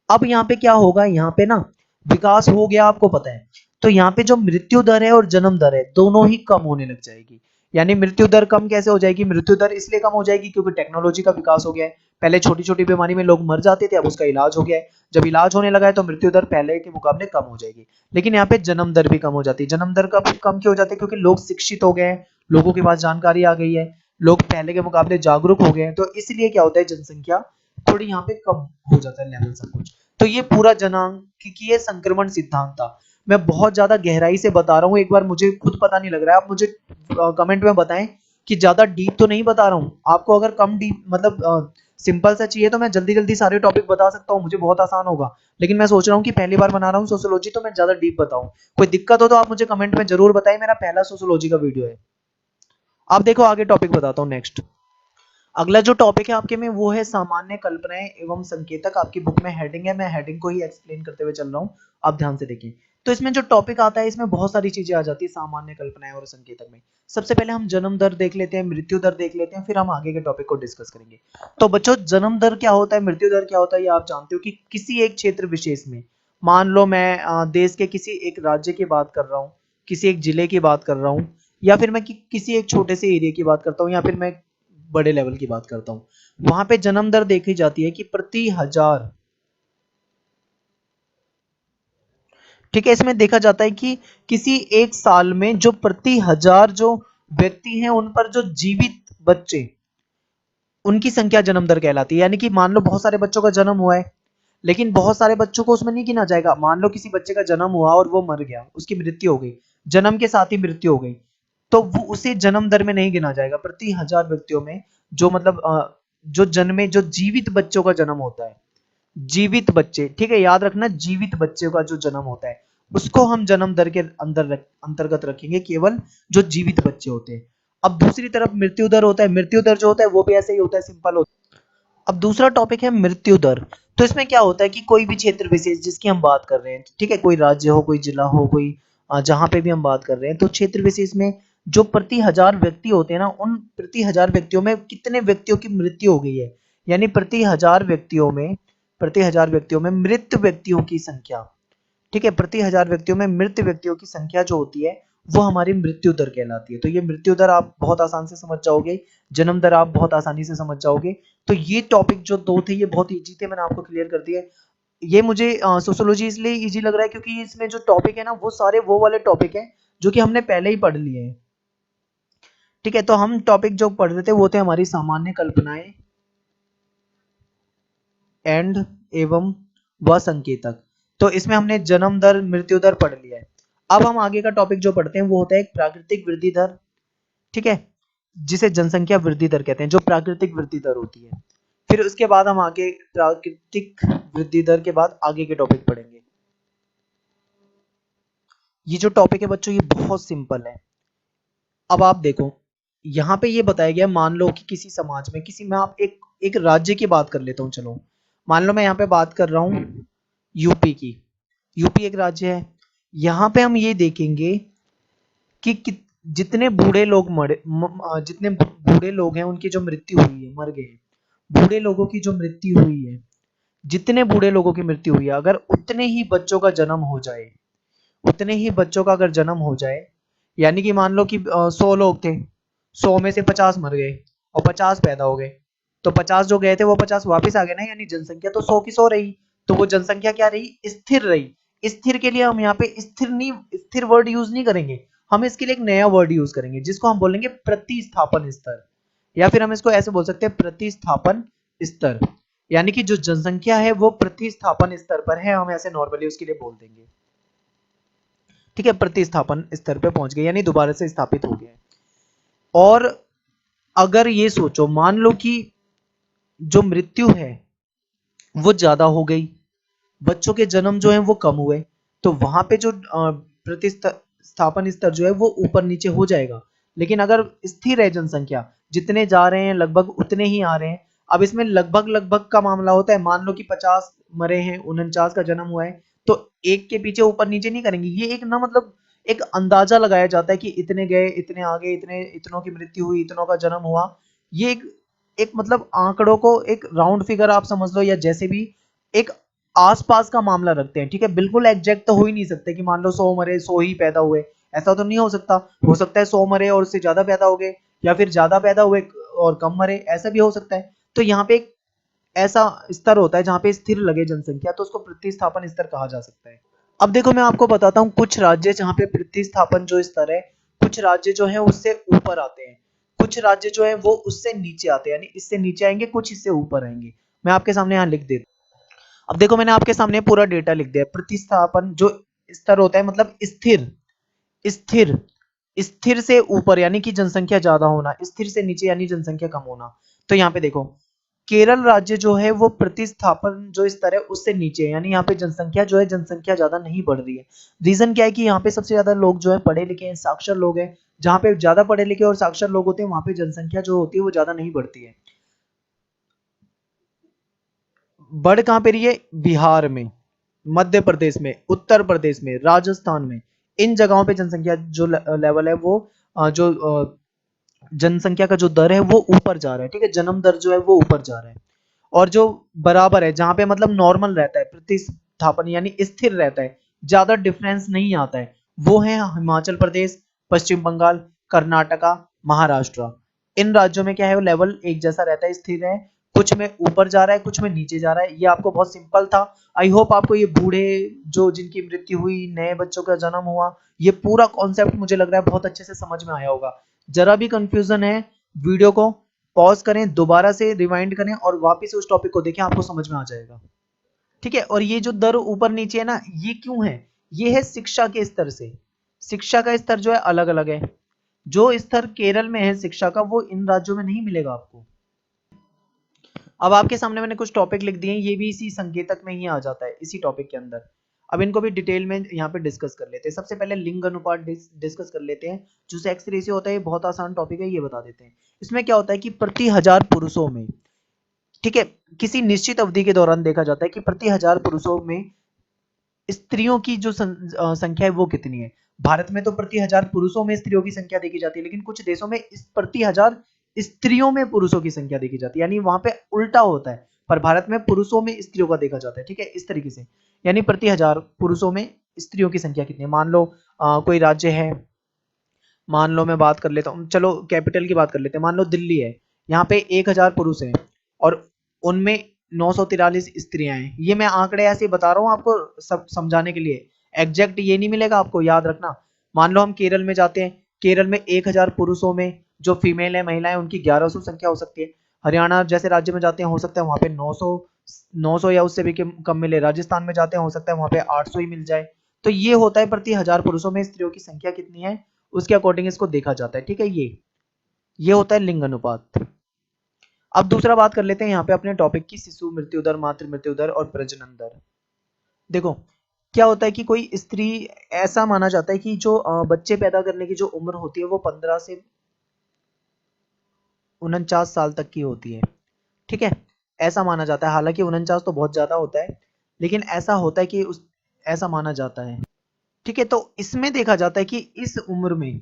अब यहाँ पे क्या होगा, यहाँ पे ना विकास हो गया आपको पता है, तो यहाँ पे जो मृत्यु दर है और जन्म दर है दोनों ही कम होने लग जाएगी। यानी मृत्यु दर कम कैसे हो जाएगी, मृत्यु दर इसलिए कम हो जाएगी क्योंकि टेक्नोलॉजी का विकास हो गया है। पहले छोटी छोटी बीमारी में लोग मर जाते थे, अब उसका इलाज हो गया है। जब इलाज होने लगा है तो मृत्यु दर पहले के मुकाबले कम हो जाएगी। लेकिन यहाँ पे जन्म दर भी कम हो जाती है। जन्म दर कब कम क्यों हो जाती है, क्योंकि लोग शिक्षित हो गए हैं, लोगों के पास जानकारी आ गई है, लोग पहले के मुकाबले जागरूक हो गए हैं, तो इसलिए क्या होता है, जनसंख्या थोड़ी यहाँ पे कम हो जाता है लेवल सब कुछ। तो ये पूरा जनांगीय संक्रमण सिद्धांत था। मैं बहुत ज्यादा गहराई से बता रहा हूँ, एक बार मुझे खुद पता नहीं लग रहा है, आप मुझे कमेंट में बताएं कि ज्यादा डीप तो नहीं बता रहा हूँ आपको। अगर कम डीप मतलब सिंपल सा चाहिए तो मैं जल्दी जल्दी सारे टॉपिक बता सकता हूँ, मुझे बहुत आसान होगा। लेकिन मैं सोच रहा हूँ कि पहली बार बना रहा हूँ सोशियोलॉजी, तो मैं ज्यादा डीप बताऊं। कोई दिक्कत हो तो आप मुझे कमेंट में जरूर बताएं, मेरा पहला सोशियोलॉजी का वीडियो है। आप देखो आगे टॉपिक बताता हूँ नेक्स्ट। अगला जो टॉपिक है आपके में वो है सामान्य कल्पनाएं एवं संकेतक। आपकी बुक में हेडिंग है, मैं हेडिंग को ही एक्सप्लेन करते हुए चल रहा हूँ, आप ध्यान से देखिए। तो इसमें जो टॉपिक आता है इसमें बहुत सारी चीजें आ जाती है सामान्य कल्पनाएं और संकेतक में। सबसे पहले हम जन्म दर देख लेते हैं, मृत्यु दर देख लेते हैं, फिर हम आगे के टॉपिक को डिस्कस करेंगे। तो बच्चों जन्म दर क्या होता है, मृत्यु दर क्या होता है, ये आप जानते हो कि किसी एक क्षेत्र विशेष में, मान लो मैं देश के किसी एक राज्य की बात कर रहा हूँ, किसी एक जिले की बात कर रहा हूँ, या फिर मैं किसी एक छोटे से एरिया की बात करता हूँ, या फिर मैं बड़े लेवल की बात करता हूं, वहां पे जन्म दर देखी जाती है कि प्रति हजार, ठीक है, इसमें देखा जाता है कि किसी एक साल में जो प्रति हजार जो व्यक्ति हैं उन पर जो जीवित बच्चे, उनकी संख्या जन्म दर कहलाती है। यानी कि मान लो बहुत सारे बच्चों का जन्म हुआ है, लेकिन बहुत सारे बच्चों को उसमें नहीं गिना जाएगा। मान लो किसी बच्चे का जन्म हुआ और वो मर गया, उसकी मृत्यु हो गई, जन्म के साथ ही मृत्यु हो गई, तो वो उसे जन्म दर में नहीं गिना जाएगा। प्रति हजार व्यक्तियों में जो मतलब जो जन्मे, जो जीवित बच्चों का जन्म होता है, जीवित बच्चे, ठीक है, याद रखना, जीवित बच्चे का जो जन्म होता है उसको हम जन्म दर के अंतर्गत रखेंगे, केवल जो जीवित बच्चे होते हैं। अब दूसरी तरफ मृत्यु दर होता है, मृत्यु दर जो होता है वो भी ऐसे ही होता है, सिंपल होता है। अब दूसरा टॉपिक है मृत्यु दर। तो इसमें क्या होता है कि कोई भी क्षेत्र विशेष जिसकी हम बात कर रहे हैं, ठीक है, कोई राज्य हो, कोई जिला हो, कोई जहां पे भी हम बात कर रहे हैं, तो क्षेत्र विशेष में जो प्रति हजार व्यक्ति होते हैं ना, उन प्रति हजार व्यक्तियों में कितने व्यक्तियों की मृत्यु हो गई है, यानी प्रति हजार व्यक्तियों में मृत व्यक्तियों की संख्या, ठीक है, प्रति हजार व्यक्तियों में मृत व्यक्तियों की संख्या जो होती है वो हमारी मृत्यु दर कहलाती है। तो ये मृत्यु दर आप बहुत आसान से समझ जाओगे, जन्म दर आप बहुत आसानी से समझ जाओगे। तो ये टॉपिक जो दो थे ये बहुत इजी थे, मैंने आपको क्लियर कर दिया। ये मुझे सोशियोलॉजी इसलिए इजी लग रहा है क्योंकि इसमें जो टॉपिक है ना वो सारे वो वाले टॉपिक है जो कि हमने पहले ही पढ़ लिए हैं। ठीक है, तो हम टॉपिक जो पढ़ रहे थे वो थे हमारी सामान्य कल्पनाएं एंड एवं व संकेतक। तो इसमें हमने जन्म दर मृत्यु दर पढ़ लिया है। अब हम आगे का टॉपिक जो पढ़ते हैं वो होता है प्राकृतिक वृद्धि दर, ठीक है, जिसे जनसंख्या वृद्धि दर कहते हैं, जो प्राकृतिक वृद्धि दर होती है। फिर उसके बाद हम आगे प्राकृतिक वृद्धि दर के बाद आगे के टॉपिक पढ़ेंगे। ये जो टॉपिक है बच्चों ये बहुत सिंपल है। अब आप देखो यहाँ पे ये बताया गया, मान लो कि किसी समाज में, किसी में आप एक राज्य की बात कर लेता हूँ, चलो मान लो मैं यहाँ पे बात कर रहा हूँ यूपी की। यूपी एक राज्य है। यहाँ पे हम ये देखेंगे कि जितने बूढ़े लोग जितने बूढ़े लोग हैं उनकी जो मृत्यु हुई है, मर गए हैं, बूढ़े लोगों की जो मृत्यु हुई है, जितने बूढ़े लोगों की मृत्यु हुई है, अगर उतने ही बच्चों का जन्म हो जाए, उतने ही बच्चों का अगर जन्म हो जाए, यानी कि मान लो कि 100 लोग थे, 100 में से 50 मर गए और 50 पैदा हो गए, तो 50 जो गए थे वो 50 वापस आ गए ना, यानी जनसंख्या तो 100 की 100 रही। तो वो जनसंख्या क्या रही, स्थिर रही। स्थिर के लिए हम यहाँ पे स्थिर नहीं, स्थिर वर्ड यूज नहीं करेंगे, हम इसके लिए एक नया वर्ड यूज करेंगे जिसको हम बोलेंगे प्रतिस्थापन स्तर, या फिर हम इसको ऐसे बोल सकते हैं प्रतिस्थापन स्तर। यानी कि जो जनसंख्या है वो प्रतिस्थापन स्तर पर है, हम ऐसे नॉर्मली उसके लिए बोल देंगे। ठीक है, प्रतिस्थापन स्तर पे पहुंच गए यानी दोबारा से स्थापित हो गया। और अगर ये सोचो, मान लो कि जो मृत्यु है वो ज्यादा हो गई, बच्चों के जन्म जो है वो कम हुए, तो वहां पे जो प्रतिस्थापन स्तर जो है वो ऊपर नीचे हो जाएगा। लेकिन अगर स्थिर है जनसंख्या, जितने जा रहे हैं लगभग उतने ही आ रहे हैं। अब इसमें लगभग लगभग का मामला होता है, मान लो कि 50 मरे हैं, 49 का जन्म हुआ है, तो एक के पीछे ऊपर नीचे नहीं करेंगे। ये एक ना मतलब एक अंदाजा लगाया जाता है कि इतने गए, इतने आगे, इतने, इतनों की मृत्यु हुई, इतनों का जन्म हुआ। ये एक एक मतलब आंकड़ों को एक राउंड फिगर आप समझ लो, या जैसे भी एक आसपास का मामला रखते हैं, ठीक है। बिल्कुल एग्जैक्ट तो हो ही नहीं सकते कि मान लो 100 मरे 100 ही पैदा हुए, ऐसा तो नहीं हो सकता। हो सकता है 100 मरे और उससे ज्यादा पैदा हो गए, या फिर ज्यादा पैदा हुए और कम मरे, ऐसा भी हो सकता है। तो यहाँ पे एक ऐसा स्तर होता है जहाँ पे स्थिर लगे जनसंख्या, तो उसको प्रतिस्थापन स्तर कहा जा सकता है। अब देखो मैं आपको बताता हूँ कुछ राज्य जहाँ पे प्रतिस्थापन जो स्तर है, कुछ राज्य जो है उससे ऊपर आते हैं, कुछ राज्य जो है वो उससे नीचे आते हैं, यानी इससे नीचे आएंगे, कुछ इससे ऊपर आएंगे। मैं आपके सामने यहाँ लिख देता हूँ। अब देखो मैंने आपके सामने पूरा डेटा लिख दिया। प्रतिस्थापन जो स्तर होता है मतलब स्थिर, स्थिर, स्थिर से ऊपर यानी कि जनसंख्या ज्यादा होना, स्थिर से नीचे यानी जनसंख्या कम होना। तो यहाँ पे देखो केरल राज्य जो है वो प्रतिस्थापन जो स्तर है उससे नीचे है, यानी यहाँ पे जनसंख्या जो है, जनसंख्या ज्यादा नहीं बढ़ रही है। रीजन क्या है कि यहाँ पे सबसे ज्यादा लोग जो है पढ़े लिखे हैं, साक्षर लोग हैं। जहाँ पे ज्यादा पढ़े लिखे और साक्षर लोग होते हैं वहां पे जनसंख्या जो होती है वो ज्यादा नहीं बढ़ती है। बढ़ कहाँ पे रही है? बिहार में, मध्य प्रदेश में, उत्तर प्रदेश में, राजस्थान में, इन जगहों पे जनसंख्या जो लेवल है वो जो जनसंख्या का जो दर है वो ऊपर जा रहा है, ठीक है। जन्म दर जो है वो ऊपर जा रहा है। और जो बराबर है, जहां पे मतलब नॉर्मल रहता है, प्रतिस्थापन यानी स्थिर रहता है, ज्यादा डिफरेंस नहीं आता है, वो है हिमाचल प्रदेश, पश्चिम बंगाल, कर्नाटका, महाराष्ट्र। इन राज्यों में क्या है, वो लेवल एक जैसा रहता है, स्थिर है। कुछ में ऊपर जा रहा है, कुछ में नीचे जा रहा है। ये आपको बहुत सिंपल था। आई होप आपको ये बूढ़े जो जिनकी मृत्यु हुई, नए बच्चों का जन्म हुआ, ये पूरा कॉन्सेप्ट मुझे लग रहा है बहुत अच्छे से समझ में आया होगा। जरा भी कंफ्यूजन है, वीडियो को पॉज करें, दोबारा से रिवाइंड करें और वापस उस टॉपिक को देखें, आपको समझ में आ जाएगा, ठीक है। और ये जो दर ऊपर नीचे है ना, ये क्यों है? ये है शिक्षा के स्तर से। शिक्षा का स्तर जो है अलग अलग है। जो स्तर केरल में है शिक्षा का, वो इन राज्यों में नहीं मिलेगा आपको। अब आपके सामने मैंने कुछ टॉपिक लिख दिए हैं, ये भी इसी संकेतक में ही आ जाता है, इसी टॉपिक के अंदर। अब इनको भी डिटेल में यहाँ पे डिस्कस कर लेते हैं। सबसे पहले लिंग अनुपात डिस्कस कर लेते हैं। जो सेक्स रेशियो होता है, ये बहुत आसान टॉपिक है, ये बता देते हैं। इसमें क्या होता है कि प्रति 1000 पुरुषों में, ठीक है, किसी निश्चित अवधि के दौरान देखा जाता है कि प्रति 1000 पुरुषों में स्त्रियों की जो संख्या है वो कितनी है। भारत में तो प्रति 1000 पुरुषों में स्त्रियों की संख्या देखी जाती है, लेकिन कुछ देशों में इस प्रति 1000 स्त्रियों में पुरुषों की संख्या देखी जाती है, यानी वहां पे उल्टा होता है। पर भारत में पुरुषों में स्त्रियों का देखा जाता है, ठीक है, इस तरीके से। यानी प्रति 1000 पुरुषों में स्त्रियों की संख्या कितनी है। मान लो कोई राज्य है, मान लो मैं बात कर लेता हूँ, चलो कैपिटल की बात कर लेते हैं, मान लो दिल्ली है। यहाँ पे 1000 पुरुष हैं और उनमें 943 स्त्रियां हैं। ये मैं आंकड़े ऐसे बता रहा हूँ आपको सब समझाने के लिए, एग्जैक्ट ये नहीं मिलेगा आपको, याद रखना। मान लो हम केरल में जाते हैं, केरल में 1000 पुरुषों में जो फीमेल है, महिलाएं, उनकी 1100 संख्या हो सकती है। हरियाणा जैसे राज्य में जाते हैं, हो सकता है वहां पे 900 या उससे भी कम मिले। राजस्थान में जाते हैं, हो सकता है वहां पे 800 ही मिल जाए। तो ये होता है प्रति 1000 पुरुषों में स्त्रियों की संख्या कितनी है, उसके अकॉर्डिंग इसको देखा जाता है, ठीक है। ये होता है लिंग अनुपात। अब दूसरा बात कर लेते हैं यहाँ पे अपने टॉपिक की, शिशु मृत्यु दर, मातृ मृत्यु दर और प्रजनन दर। देखो क्या होता है कि कोई स्त्री, ऐसा माना जाता है कि जो बच्चे पैदा करने की जो उम्र होती है वो 15 से 49 साल तक की होती है, ठीक है। ऐसा माना जाता है, हालांकि 49 तो बहुत ज्यादा होता है, लेकिन ऐसा होता है कि ऐसा माना जाता है, ठीक है। तो इसमें देखा जाता है कि इस उम्र में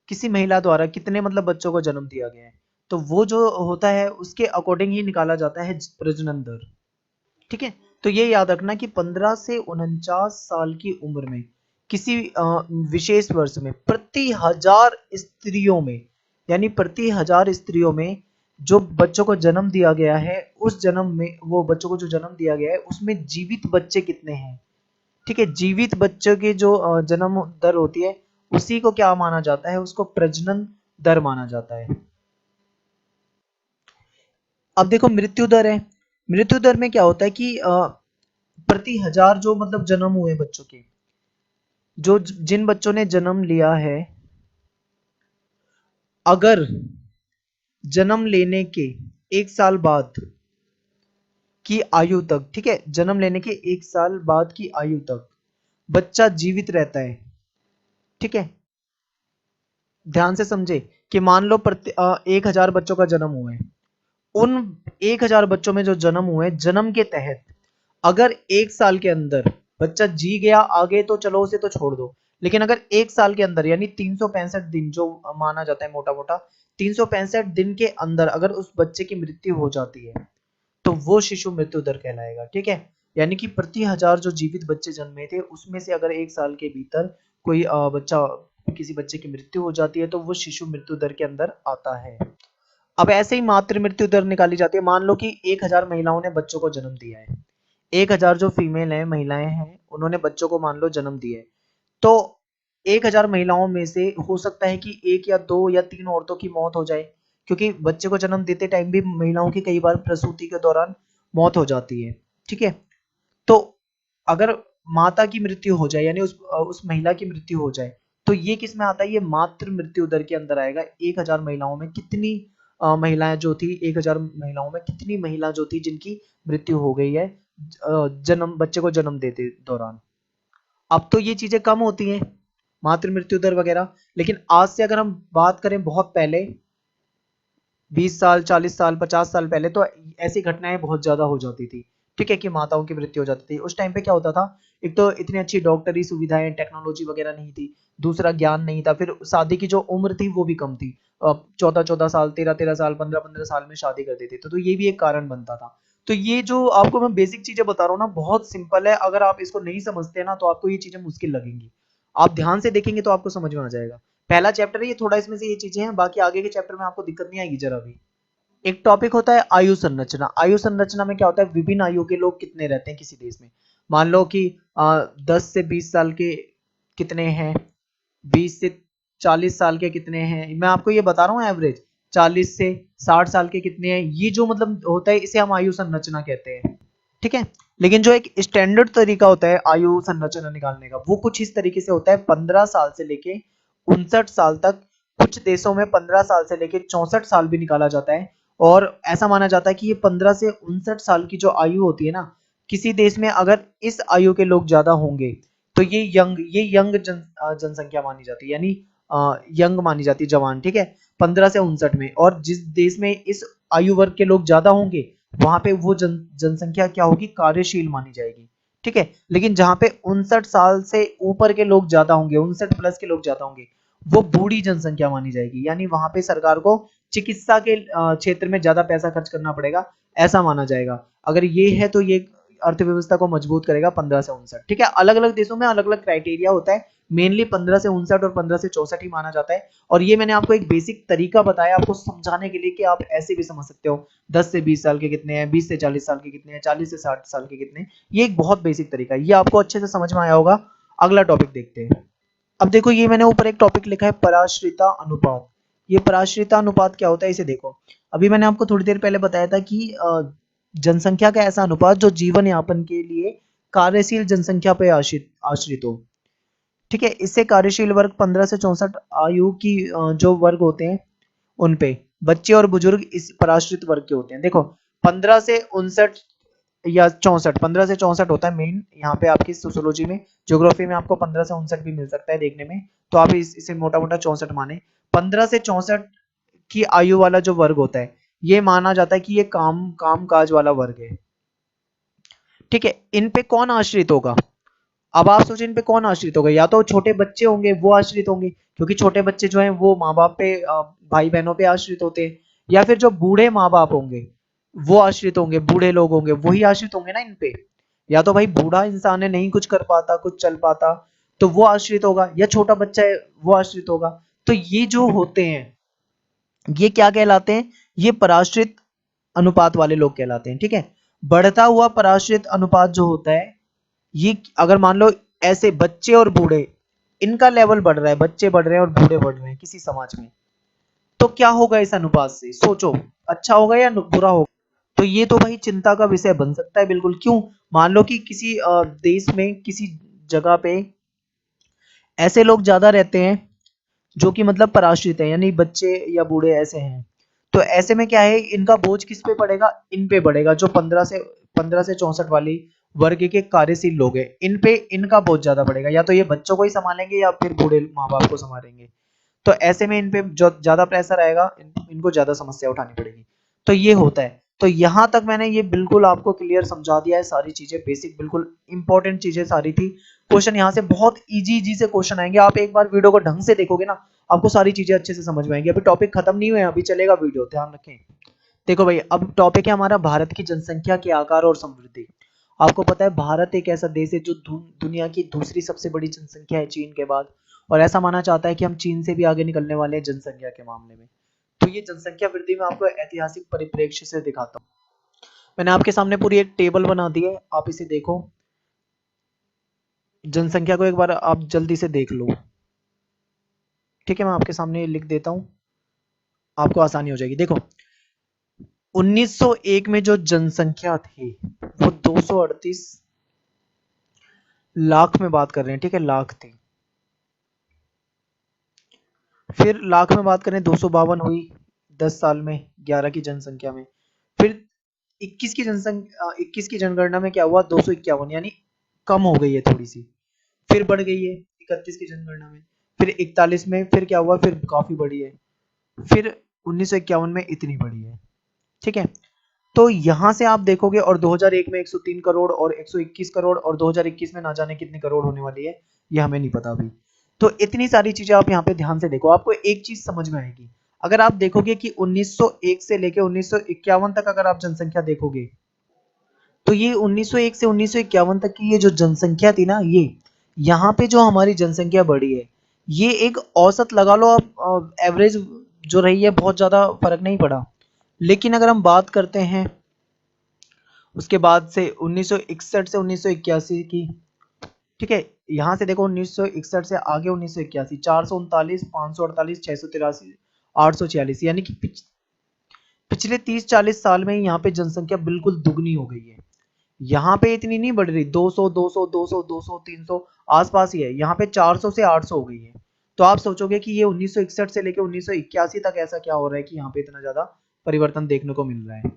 किसी महिला द्वारा कितने मतलब बच्चों को जन्म दिया गया है, तो वो जो होता है उसके अकॉर्डिंग ही निकाला जाता है प्रजनन दर, ठीक है। तो ये याद रखना कि 15 से 49 साल की उम्र में किसी विशेष वर्ष में प्रति 1000 स्त्रियों में, यानी प्रति 1000 स्त्रियों में जो बच्चों को जन्म दिया गया है, उस जन्म में वो बच्चों को जो जन्म दिया गया है उसमें जीवित बच्चे कितने हैं, ठीक है। जीवित बच्चों की जो जन्म दर होती है उसी को क्या माना जाता है, उसको प्रजनन दर माना जाता है। अब देखो मृत्यु दर है। मृत्यु दर में क्या होता है कि प्रति 1000 जो मतलब जन्म हुए बच्चों के, जो जिन बच्चों ने जन्म लिया है, अगर जन्म लेने के 1 साल बाद की आयु तक, ठीक है, जन्म लेने के 1 साल बाद की आयु तक बच्चा जीवित रहता है, ठीक है। ध्यान से समझे कि मान लो 1000 बच्चों का जन्म हुआ है, उन 1000 बच्चों में जो जन्म हुए, जन्म के तहत अगर 1 साल के अंदर बच्चा जी गया आगे तो चलो उसे तो छोड़ दो, लेकिन अगर 1 साल के अंदर यानी 365 दिन जो माना जाता है मोटा मोटा, 365 दिन के अंदर अगर उस बच्चे की मृत्यु हो जाती है तो वो शिशु मृत्यु दर कहलाएगा, ठीक है। यानी कि प्रति 1000 जो जीवित बच्चे जन्मे थे उसमें से अगर 1 साल के भीतर कोई बच्चा किसी बच्चे की मृत्यु हो जाती है तो वो शिशु मृत्यु दर के अंदर आता है। अब ऐसे ही मातृ मृत्यु दर निकाली जाती है। मान लो कि 1000 महिलाओं ने बच्चों को जन्म दिया है, 1000 जो फीमेल है महिलाएं हैं उन्होंने बच्चों को मान लो जन्म दिया है, तो 1000 महिलाओं में से हो सकता है कि 1 या 2 या 3 औरतों की मौत हो जाए, क्योंकि बच्चे को जन्म देते टाइम भी महिलाओं की कई बार प्रसूति के दौरान मौत हो जाती है, ठीक है। तो अगर माता की मृत्यु हो जाए यानी उस महिला की मृत्यु हो जाए तो ये किस में आता है, ये मातृ मृत्यु दर के अंदर आएगा। 1000 महिलाओं में कितनी महिलाएं जो थी, 1000 महिलाओं में कितनी महिला जो थी जिनकी मृत्यु हो गई है जन्म बच्चे को जन्म देते दौरान। अब तो ये चीजें कम होती हैं मातृ मृत्यु दर वगैरह, लेकिन आज से अगर हम बात करें बहुत पहले 20 साल 40 साल 50 साल पहले तो ऐसी घटनाएं बहुत ज्यादा हो जाती थी, ठीक है, कि माताओं की मृत्यु हो जाती थी। उस टाइम पे क्या होता था, एक तो इतनी अच्छी डॉक्टरी सुविधाएं टेक्नोलॉजी वगैरह नहीं थी, दूसरा ज्ञान नहीं था, फिर शादी की जो उम्र थी वो भी कम थी, 14-14 साल 13-13 साल 15-15 साल में शादी कर देते तो ये भी एक कारण बनता था। तो ये जो आपको मैं बेसिक चीजें बता रहा हूँ ना बहुत सिंपल है, अगर आप इसको नहीं समझते ना तो आपको ये चीजें मुश्किल लगेंगी, आप ध्यान से देखेंगे तो आपको समझ में आ जाएगा। पहला चैप्टर है ये, थोड़ा इसमें से ये चीजें हैं, बाकी आगे के चैप्टर में आपको दिक्कत नहीं आएगी जरा भी। एक टॉपिक होता है आयु संरचना। आयु संरचना में क्या होता है, विभिन्न आयु के लोग कितने रहते हैं किसी देश में। मान लो कि 10 से 20 साल के कितने हैं, 20 से 40 साल के कितने हैं, मैं आपको ये बता रहा हूँ एवरेज। 40 से 60 साल के कितने हैं, ये जो मतलब होता है इसे हम आयु संरचना कहते हैं, ठीक है। लेकिन जो एक स्टैंडर्ड तरीका होता है आयु संरचना निकालने का वो कुछ इस तरीके से होता है, 15 साल से लेके 59 साल तक, कुछ देशों में 15 साल से लेके 64 साल भी निकाला जाता है। और ऐसा माना जाता है कि ये 15 से 59 साल की जो आयु होती है ना, किसी देश में अगर इस आयु के लोग ज्यादा होंगे तो ये यंग जनसंख्या मानी जाती है, यानी यंग मानी जाती है, जवान, ठीक है, 15 से 59 में। और जिस देश में इस आयु वर्ग के लोग ज्यादा होंगे वहां पे वो जनसंख्या क्या होगी, कार्यशील मानी जाएगी, ठीक है। लेकिन जहां पे 59 साल से ऊपर के लोग ज्यादा होंगे, 59 प्लस के लोग ज्यादा होंगे, वो बूढ़ी जनसंख्या मानी जाएगी, यानी वहां पे सरकार को चिकित्सा के क्षेत्र में ज्यादा पैसा खर्च करना पड़ेगा, ऐसा माना जाएगा। अगर ये है तो ये अर्थव्यवस्था को मजबूत करेगा 15 से 59, ठीक है। अलग अलग देशों में अलग अलग क्राइटेरिया होता है, मेनली 15 से 59 और 15 से 64 ही माना जाता है। और ये मैंने आपको एक बेसिक तरीका बताया आपको समझाने के लिए कि आप ऐसे भी समझ सकते हो 10 से 20 साल के कितने हैं, 20 से 40 साल के कितने हैं, 40 से 60 साल के कितने हैं। ये एक बहुत बेसिक तरीका है, ये आपको अच्छे से समझ में आया होगा। अगला टॉपिक देखते हैं। अब देखो ये मैंने ऊपर एक टॉपिक लिखा है पराश्रिता अनुपात। ये पराश्रिता अनुपात क्या होता है इसे देखो। अभी मैंने आपको थोड़ी देर पहले बताया था कि जनसंख्या का ऐसा अनुपात जो जीवन यापन के लिए कार्यशील जनसंख्या पर आश्रित हो, ठीक है। इससे कार्यशील वर्ग 15 से 64 आयु की जो वर्ग होते हैं उन पे, बच्चे और बुजुर्ग इस पराश्रित वर्ग के होते हैं। देखो 15 से 59 या 64, 15 से 64 होता है मेन, यहाँ पे आपकी सोशियोलॉजी में ज्योग्राफी में आपको 15 से 59 भी मिल सकता है देखने में, तो आप इसे मोटा मोटा 64 माने। 15 से 64 की आयु वाला जो वर्ग होता है ये माना जाता है कि ये काम काज वाला वर्ग है, ठीक है। इन पे कौन आश्रित होगा, अब आप सोचें इन पे कौन आश्रित होगा, या तो छोटे बच्चे होंगे वो आश्रित होंगे, क्योंकि छोटे बच्चे जो हैं वो माँ बाप पे भाई बहनों पे आश्रित होते हैं, या फिर जो बूढ़े माँ बाप होंगे वो आश्रित होंगे, बूढ़े लोग होंगे वही आश्रित होंगे ना इन पे। या तो भाई बूढ़ा इंसान है नहीं कुछ कर पाता कुछ चल पाता तो वो आश्रित होगा, या छोटा बच्चा है वो आश्रित होगा। तो ये जो होते हैं ये क्या कहलाते हैं, ये पराश्रित अनुपात वाले लोग कहलाते हैं, ठीक है। बढ़ता हुआ पराश्रित अनुपात जो होता है ये अगर मान लो ऐसे बच्चे और बूढ़े इनका लेवल बढ़ रहा है, बच्चे बढ़ रहे हैं और बूढ़े बढ़ रहे हैं किसी समाज में, तो क्या होगा इस अनुपात से, सोचो अच्छा होगा या बुरा होगा। तो ये तो भाई चिंता का विषय बन सकता है बिल्कुल। क्यों, मान लो कि किसी देश में किसी जगह पे ऐसे लोग ज्यादा रहते हैं जो कि मतलब पराश्रित है, यानी बच्चे या बूढ़े ऐसे हैं, तो ऐसे में क्या है इनका बोझ किस पे पड़ेगा, इन पे पड़ेगा जो 15 से 15 से 64 वाली वर्ग के कार्यशील लोग हैं, इन पे इनका बहुत ज्यादा बढ़ेगा, या तो ये बच्चों को ही संभालेंगे या फिर बूढ़े माँ बाप को संभालेंगे। तो ऐसे में इन पे जो ज्यादा प्रेशर आएगा, इनको ज्यादा समस्या उठानी पड़ेगी। तो ये होता है। तो यहाँ तक मैंने ये बिल्कुल आपको क्लियर समझा दिया है, सारी चीजें बेसिक बिल्कुल इंपॉर्टेंट चीजें सारी थी। क्वेश्चन यहाँ से बहुत इजी इजी से क्वेश्चन आएंगे, आप एक बार वीडियो को ढंग से देखोगे ना, आपको सारी चीजें अच्छे से समझ में आएंगी। अभी टॉपिक खत्म नहीं हुए, अभी चलेगा वीडियो, ध्यान रखें। देखो भाई, अब टॉपिक है हमारा भारत की जनसंख्या के आकार और समृद्धि। आपको पता है भारत एक ऐसा देश है जो दुनिया की दूसरी सबसे बड़ी जनसंख्या है चीन के बाद, और ऐसा माना जाता है कि हम चीन से भी आगे निकलने वाले हैं जनसंख्या के मामले में। तो ये जनसंख्या वृद्धि में आपको ऐतिहासिक परिप्रेक्ष्य से दिखाता हूँ। मैंने आपके सामने पूरी एक टेबल बना दी है, आप इसे देखो। जनसंख्या को एक बार आप जल्दी से देख लो, ठीक है। मैं आपके सामने लिख देता हूँ, आपको आसानी हो जाएगी। देखो, 1901 में जो जनसंख्या थी वो 238 लाख में बात कर रहे हैं, ठीक है, लाख थी। फिर लाख में बात करें 252 हुई 10 साल में, 11 की जनसंख्या में। फिर 21 की जनगणना में क्या हुआ, 251, यानी कम हो गई है थोड़ी सी। फिर बढ़ गई है 31 की जनगणना में। फिर 41 में फिर क्या हुआ, फिर काफी बढ़ी है। फिर 1951 में इतनी बढ़ी है, ठीक है। तो यहां से आप देखोगे, और 2001 में 103 करोड़ और 121 करोड़, और 2021 में ना जाने कितनी करोड़ होने वाली है, ये हमें नहीं पता अभी। तो इतनी सारी चीजें आप यहाँ पे ध्यान से देखो, आपको एक चीज समझ में आएगी। अगर आप देखोगे कि 1901 से लेके 1951 तक अगर आप जनसंख्या देखोगे, तो ये 1901 से 1951 तक की ये जो जनसंख्या थी ना, ये यहाँ पे जो हमारी जनसंख्या बढ़ी है, ये एक औसत लगा लो आप, एवरेज जो रही है, बहुत ज्यादा फर्क नहीं पड़ा। लेकिन अगर हम बात करते हैं उसके बाद से 1961 से 1981 की, ठीक है, यहाँ से देखो 1961 से आगे 1981, 439, 548, 683, 846, यानी कि पिछले 30-40 साल में यहाँ पे जनसंख्या बिल्कुल दुगनी हो गई है। यहाँ पे इतनी नहीं बढ़ रही, 200 200 200 200 300 आसपास ही है, यहाँ पे 400 से 800 हो गई है। तो आप सोचोगे कि ये 1961 से लेके 1981 तक ऐसा क्या हो रहा है कि यहाँ पे इतना ज्यादा परिवर्तन देखने को मिल रहा है,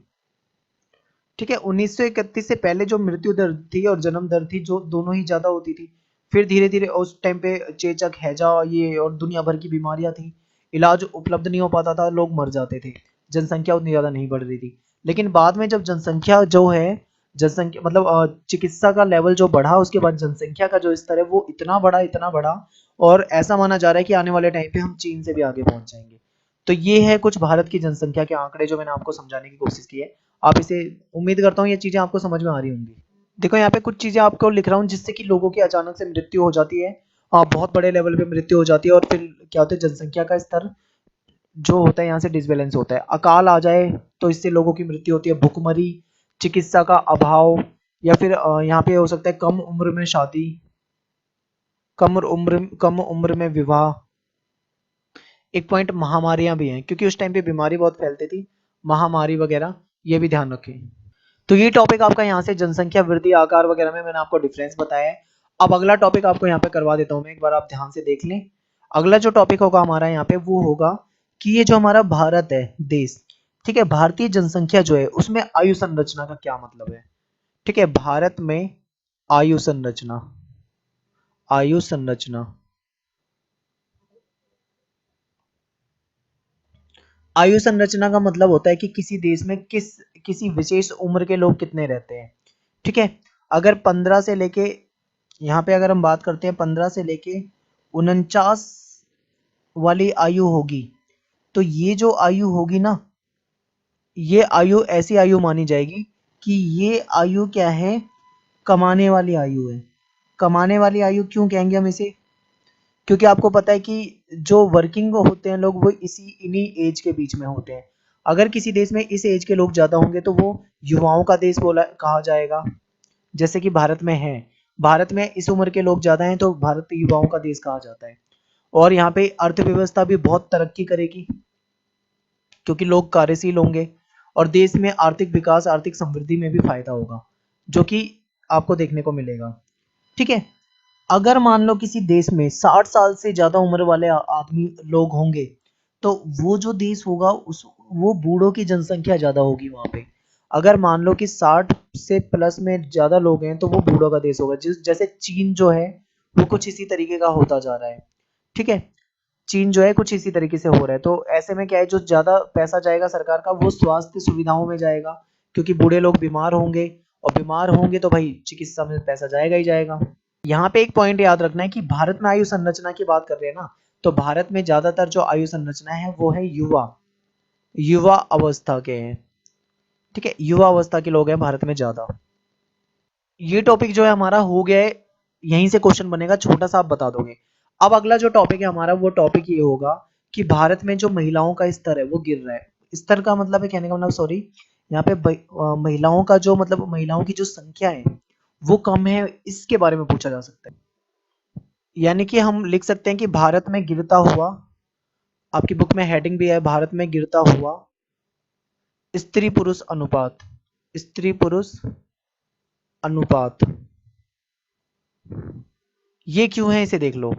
ठीक है। 1931 से पहले जो मृत्यु दर थी और जन्म दर थी, जो दोनों ही ज्यादा होती थी। फिर धीरे धीरे उस टाइम पे चेचक, हैजा, ये और दुनिया भर की बीमारियां थी, इलाज उपलब्ध नहीं हो पाता था, लोग मर जाते थे, जनसंख्या उतनी ज्यादा नहीं बढ़ रही थी। लेकिन बाद में जब जनसंख्या जो है, जनसंख्या मतलब चिकित्सा का लेवल जो बढ़ा, उसके बाद जनसंख्या का जो स्तर है वो इतना बढ़ा, और ऐसा माना जा रहा है कि आने वाले टाइम पे हम चीन से भी आगे पहुंच जाएंगे। तो ये है कुछ भारत की जनसंख्या के आंकड़े जो मैंने आपको समझाने की कोशिश की है। आप इसे, उम्मीद करता हूँ ये चीजें आपको समझ में आ रही होंगी। देखो यहाँ पे कुछ चीजें आपको लिख रहा हूँ जिससे कि लोगों की अचानक से मृत्यु हो जाती है, बहुत बड़े लेवल पे मृत्यु हो जाती है, और फिर क्या होता है, जनसंख्या का स्तर जो होता है यहाँ से डिसबैलेंस होता है। अकाल आ जाए तो इससे लोगों की मृत्यु होती है, भुखमरी, चिकित्सा का अभाव, या फिर यहाँ पे हो सकता है कम उम्र में शादी, कम उम्र में विवाह। एक पॉइंट महामारियां भी हैं, क्योंकि उस टाइम पे बीमारी बहुत फैलती थी, महामारी वगैरह, ये भी ध्यान रखें। तो ये टॉपिक आपका यहाँ से जनसंख्या वृद्धि, आकार वगैरह में मैंने आपको डिफरेंस बताया है। अब अगला टॉपिक आपको यहाँ पे करवा देता हूँ मैं, एक बार आप ध्यान से देख लें। अगला जो टॉपिक होगा हमारा यहाँ पे वो होगा कि ये जो हमारा भारत है देश, ठीक है, भारतीय जनसंख्या जो है उसमें आयु संरचना का क्या मतलब है, ठीक है। भारत में आयु संरचना, आयु संरचना, आयु संरचना का मतलब होता है कि किसी देश में किसी विशेष उम्र के लोग कितने रहते हैं, ठीक है। अगर 15 से लेके, यहाँ पे अगर हम बात करते हैं 15 से लेके 49 वाली आयु होगी, तो ये जो आयु होगी ना, ये आयु ऐसी आयु मानी जाएगी कि ये आयु क्या है, कमाने वाली आयु है। कमाने वाली आयु क्यों कहेंगे हम इसे, क्योंकि आपको पता है कि जो वर्किंग होते हैं लोग वो इन्हीं एज के बीच में होते हैं। अगर किसी देश में इस एज के लोग ज्यादा होंगे तो वो युवाओं का देश बोला कहा जाएगा, जैसे कि भारत में है। भारत में इस उम्र के लोग ज्यादा हैं तो भारत युवाओं का देश कहा जाता है। और यहाँ पे अर्थव्यवस्था भी बहुत तरक्की करेगी, क्योंकि लोग कार्यशील होंगे, और देश में आर्थिक विकास, आर्थिक समृद्धि में भी फायदा होगा, जो कि आपको देखने को मिलेगा, ठीक है। अगर मान लो किसी देश में 60 साल से ज्यादा उम्र वाले आदमी लोग होंगे, तो वो जो देश होगा उस वो बूढ़ों की जनसंख्या ज्यादा होगी वहां पे। अगर मान लो कि 60 से प्लस में ज्यादा लोग हैं तो वो बूढ़ों का देश होगा। जिस जैसे चीन जो है वो कुछ इसी तरीके का होता जा रहा है। ठीक है, चीन जो है कुछ इसी तरीके से हो रहा है। तो ऐसे में क्या है, जो ज्यादा पैसा जाएगा सरकार का वो स्वास्थ्य सुविधाओं में जाएगा, क्योंकि बूढ़े लोग बीमार होंगे, और बीमार होंगे तो भाई चिकित्सा में पैसा जाएगा ही जाएगा। यहाँ पे एक पॉइंट याद रखना है कि भारत में आयु संरचना की बात कर रहे हैं ना, तो भारत में ज्यादातर जो आयु संरचना है वो है युवा युवा अवस्था के हैं। ठीक है, युवा अवस्था के लोग हैं भारत में ज्यादा। ये टॉपिक जो है हमारा हो गया है, यहीं से क्वेश्चन बनेगा, छोटा सा आप बता दोगे। अब अगला जो टॉपिक है हमारा, वो टॉपिक ये होगा कि भारत में जो महिलाओं का स्तर है वो गिर रहा है। स्तर का मतलब है, कहने का मतलब, सॉरी, यहाँ पे महिलाओं का जो मतलब महिलाओं की जो संख्या है वो कम है, इसके बारे में पूछा जा सकता है। यानी कि हम लिख सकते हैं कि भारत में गिरता हुआ, आपकी बुक में हेडिंग भी है, भारत में गिरता हुआ स्त्री पुरुष अनुपात, स्त्री पुरुष अनुपात। ये क्यों है इसे देख लो।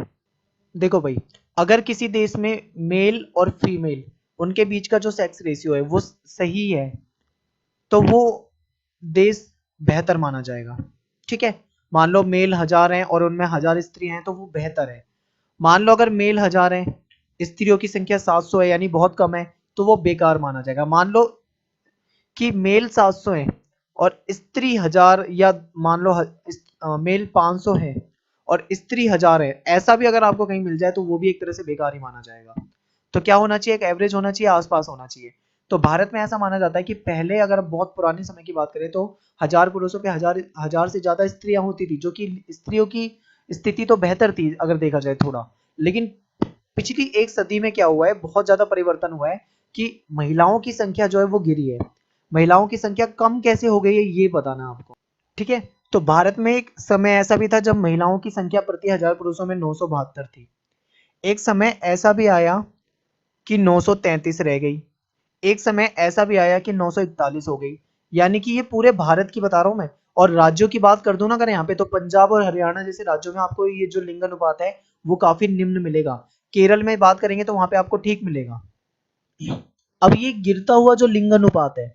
देखो भाई, अगर किसी देश में मेल और फीमेल उनके बीच का जो सेक्स रेशियो है वो सही है तो वो देश बेहतर माना जाएगा। ठीक है, मान लो मेल 1000 हैं और उनमें 1000 स्त्री हैं तो वो बेहतर है। मान लो अगर मेल 1000 हैं, स्त्रियों की संख्या 700 है यानी बहुत कम है, तो वो बेकार माना जाएगा। मान लो कि मेल 700 है और स्त्री 1000, या मान लो मेल 500 है और स्त्री 1000 है, ऐसा भी अगर आपको कहीं मिल जाए तो वो भी एक तरह से बेकार ही माना जाएगा। तो क्या होना चाहिए, एक एवरेज होना चाहिए, आसपास होना चाहिए। तो भारत में ऐसा माना जाता है कि पहले अगर बहुत पुराने समय की बात करें तो 1000 पुरुषों पे 1000 से ज्यादा स्त्रियां होती थी, जो कि स्त्रियों की स्थिति तो बेहतर थी अगर देखा जाए थोड़ा। लेकिन पिछली एक सदी में क्या हुआ है, बहुत ज्यादा परिवर्तन हुआ है कि महिलाओं की संख्या जो है वो गिरी है। महिलाओं की संख्या कम कैसे हो गई है ये बताना आपको। ठीक है, तो भारत में एक समय ऐसा भी था जब महिलाओं की संख्या प्रति 1000 पुरुषों में 972 थी। एक समय ऐसा भी आया कि 933 रह गई। एक समय ऐसा भी आया कि 941 हो गई। यानी कि ये पूरे भारत की बता रहा हूं मैं। और राज्यों की बात कर दूं ना अगर यहाँ पे, तो पंजाब और हरियाणा जैसे राज्यों में आपको ये जो लिंग अनुपात है वो काफी निम्न मिलेगा। केरल में बात करेंगे तो वहां पे आपको ठीक मिलेगा। अब ये गिरता हुआ जो लिंग अनुपात है,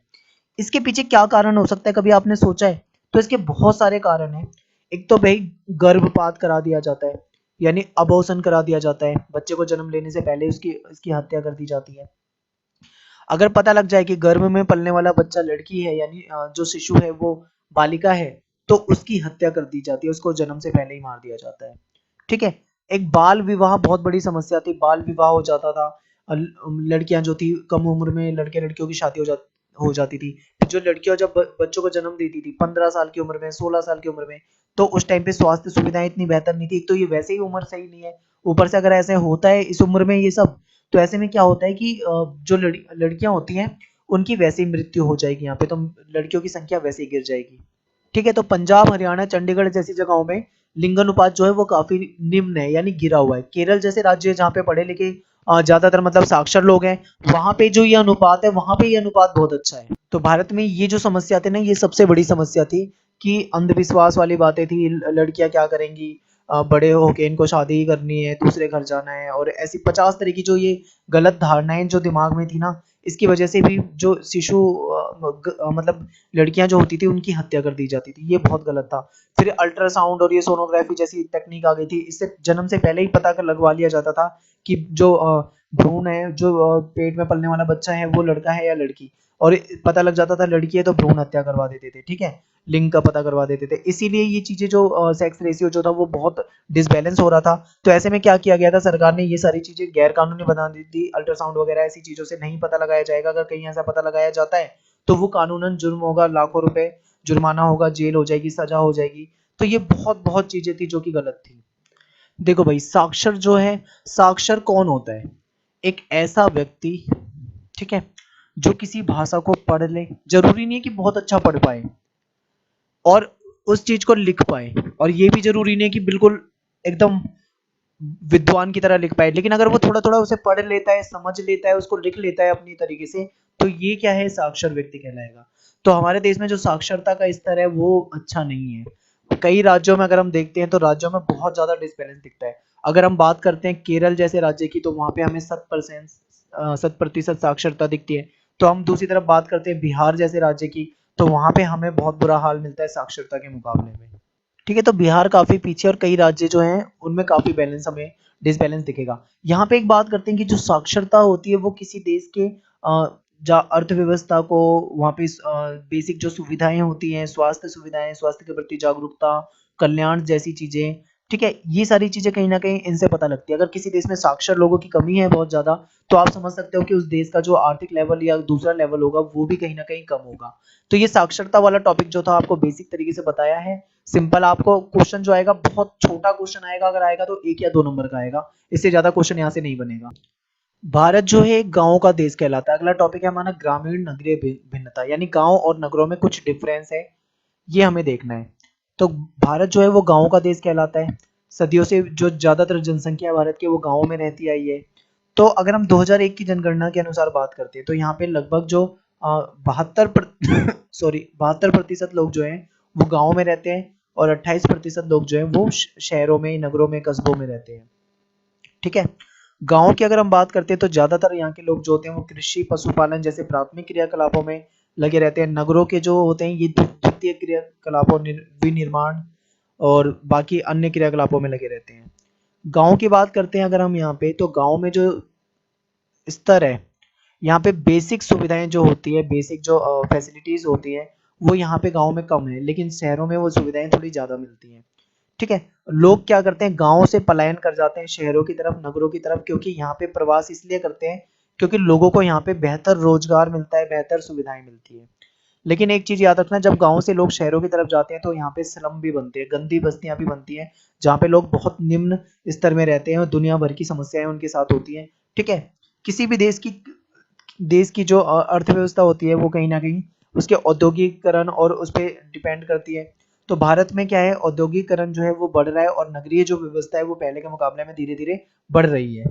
इसके पीछे क्या कारण हो सकता है, कभी आपने सोचा है? तो इसके बहुत सारे कारण हैं। एक तो भाई गर्भपात करा दिया जाता है, यानी अबॉर्शन करा दिया जाता है, बच्चे को जन्म लेने से पहले उसकी इसकी हत्या कर दी जाती है। अगर पता लग जाए कि गर्भ में पलने वाला बच्चा लड़की है, यानी जो शिशु है वो बालिका है, तो उसकी हत्या कर दी जाती है, उसको जन्म से पहले ही मार दिया जाता है। ठीक है, एक बाल विवाह बहुत बड़ी समस्या थी, बाल विवाह हो जाता था। लड़कियां जो थी कम उम्र में, लड़के लड़कियों की शादी हो जाती थी। जो लड़कियां जब बच्चों को जन्म देती थी 15 साल की उम्र में, 16 साल की उम्र में, तो उस टाइम पे स्वास्थ्य सुविधाएं इतनी बेहतर नहीं थी। एक तो ये वैसे ही उम्र सही नहीं है, ऊपर से अगर ऐसे होता है इस उम्र में ये सब, तो ऐसे में क्या होता है कि जो लड़कियां होती हैं उनकी वैसे ही मृत्यु हो जाएगी यहाँ पे, तो लड़कियों की संख्या वैसे ही गिर जाएगी। ठीक है, तो पंजाब, हरियाणा, चंडीगढ़ जैसी जगहों में लिंगानुपात जो है वो काफी निम्न है, यानी गिरा हुआ है। केरल जैसे राज्य है जहाँ पे पढ़े लिखे ज्यादातर मतलब साक्षर लोग हैं, वहां पे जो ये अनुपात है, वहां पे ये अनुपात बहुत अच्छा है। तो भारत में ये जो समस्या थी ना, ये सबसे बड़ी समस्या थी कि अंधविश्वास वाली बातें थी, लड़कियां क्या करेंगी, बड़े होके इनको शादी ही करनी है, दूसरे घर जाना है, और ऐसी 50 तरह की जो ये गलत धारणाएं जो दिमाग में थी ना, इसकी वजह से भी जो शिशु मतलब लड़कियां जो होती थी उनकी हत्या कर दी जाती थी। ये बहुत गलत था। फिर अल्ट्रासाउंड और ये सोनोग्राफी जैसी तकनीक आ गई थी, इससे जन्म से पहले ही पता कर लगवा लिया जाता था कि जो भ्रूण है, जो पेट में पलने वाला बच्चा है वो लड़का है या लड़की, और पता लग जाता था लड़की है तो भ्रूण हत्या करवा देते थे। ठीक है, लिंग का पता करवा देते थे। इसीलिए ये चीजें जो सेक्स रेशियो जो था वो बहुत डिसबैलेंस हो रहा था। तो ऐसे में क्या किया गया था, सरकार ने ये सारी चीजें गैर कानूनी बना दी थी। अल्ट्रासाउंड वगैरह ऐसी चीजों से नहीं पता लगाया जाएगा, अगर कहीं ऐसा पता लगाया जाता है तो वो कानूनन जुर्म होगा, लाखों रुपए जुर्माना होगा, जेल हो जाएगी, सजा हो जाएगी। तो ये बहुत बहुत चीजें थी जो कि गलत थी। देखो भाई, साक्षर जो है, साक्षर कौन होता है? एक ऐसा व्यक्ति, ठीक है, जो किसी भाषा को पढ़ ले, जरूरी नहीं है कि बहुत अच्छा पढ़ पाए और उस चीज को लिख पाए, और ये भी जरूरी नहीं है कि बिल्कुल एकदम विद्वान की तरह लिख पाए, लेकिन अगर वो थोड़ा थोड़ा उसे पढ़ लेता है, समझ लेता है, उसको लिख लेता है अपनी तरीके से, तो ये क्या है, साक्षर व्यक्ति कहलाएगा। तो हमारे देश में जो साक्षरता का स्तर है वो अच्छा नहीं है। कई राज्यों में अगर हम देखते हैं तो राज्यों में बहुत ज्यादा डिसबैलेंस दिखता है। अगर हम बात करते हैं केरल जैसे राज्य की, तो वहां पे हमें 100% 100% साक्षरता दिखती है। तो हम दूसरी तरफ बात करते हैं बिहार जैसे राज्य की, तो वहाँ पे हमें बहुत बुरा हाल मिलता है साक्षरता के मुकाबले में। ठीक है, तो बिहार काफी पीछे और कई राज्य जो हैं उनमें काफी बैलेंस हमें डिसबैलेंस दिखेगा। यहाँ पे एक बात करते हैं कि जो साक्षरता होती है वो किसी देश के अर्थव्यवस्था को, वहाँ पे बेसिक जो सुविधाएं होती हैं, स्वास्थ्य सुविधाएं, स्वास्थ्य के प्रति जागरूकता, कल्याण जैसी चीजें, ठीक है, ये सारी चीजें कहीं ना कहीं इनसे पता लगती है। अगर किसी देश में साक्षर लोगों की कमी है बहुत ज्यादा, तो आप समझ सकते हो कि उस देश का जो आर्थिक लेवल या दूसरा लेवल होगा वो भी कहीं ना कहीं कम होगा। तो ये साक्षरता वाला टॉपिक जो था आपको बेसिक तरीके से बताया है। सिंपल, आपको क्वेश्चन जो आएगा बहुत छोटा क्वेश्चन आएगा, अगर आएगा तो 1 या 2 नंबर का आएगा, इससे ज्यादा क्वेश्चन यहाँ से नहीं बनेगा। भारत जो है एक गांव का देश कहलाता है। अगला टॉपिक है हमारा ग्रामीण नगरीय भिन्नता, यानी गांव और नगरों में कुछ डिफरेंस है, ये हमें देखना है। तो भारत जो है वो गांव का देश कहलाता है। सदियों से जो ज्यादातर जनसंख्या है भारत की वो गांवों में रहती आई है। तो अगर हम 2001 की जनगणना के अनुसार बात करते हैं तो यहाँ पे लगभग जो 72% लोग जो हैं वो गाँव में रहते हैं और 28% लोग जो हैं वो शहरों में, नगरों में, कस्बों में रहते हैं। ठीक है, गाँव की अगर हम बात करते हैं तो ज्यादातर यहाँ के लोग जो होते हैं वो कृषि, पशुपालन जैसे प्राथमिक क्रियाकलापों में लगे रहते हैं। नगरों के जो होते हैं ये द्वितीय क्रियाकलापों, विनिर्माण और बाकी अन्य क्रियाकलापों में लगे रहते हैं। गांव की बात करते हैं अगर हम यहाँ पे, तो गांव में जो स्तर है, यहाँ पे बेसिक सुविधाएं जो होती है, बेसिक जो फैसिलिटीज होती है वो यहाँ पे गांव में कम है, लेकिन शहरों में वो सुविधाएं थोड़ी ज्यादा मिलती हैं। ठीक है, लोग क्या करते हैं, गांव से पलायन कर जाते हैं शहरों की तरफ, नगरों की तरफ, क्योंकि यहाँ पे प्रवास इसलिए करते हैं क्योंकि लोगों को यहाँ पे बेहतर रोजगार मिलता है, बेहतर सुविधाएं मिलती है। लेकिन एक चीज याद रखना, जब गांव से लोग शहरों की तरफ जाते हैं तो यहाँ पे स्लम भी बनते हैं, गंदी बस्तियां भी बनती हैं, जहाँ पे लोग बहुत निम्न स्तर में रहते हैं और दुनिया भर की समस्याएं उनके साथ होती हैं। ठीक है, किसी भी देश की जो अर्थव्यवस्था होती है वो कहीं ना कहीं उसके औद्योगिकरण और उस पर डिपेंड करती है। तो भारत में क्या है, औद्योगिकरण जो है वो बढ़ रहा है और नगरीय जो व्यवस्था है वो पहले के मुकाबले में धीरे धीरे बढ़ रही है।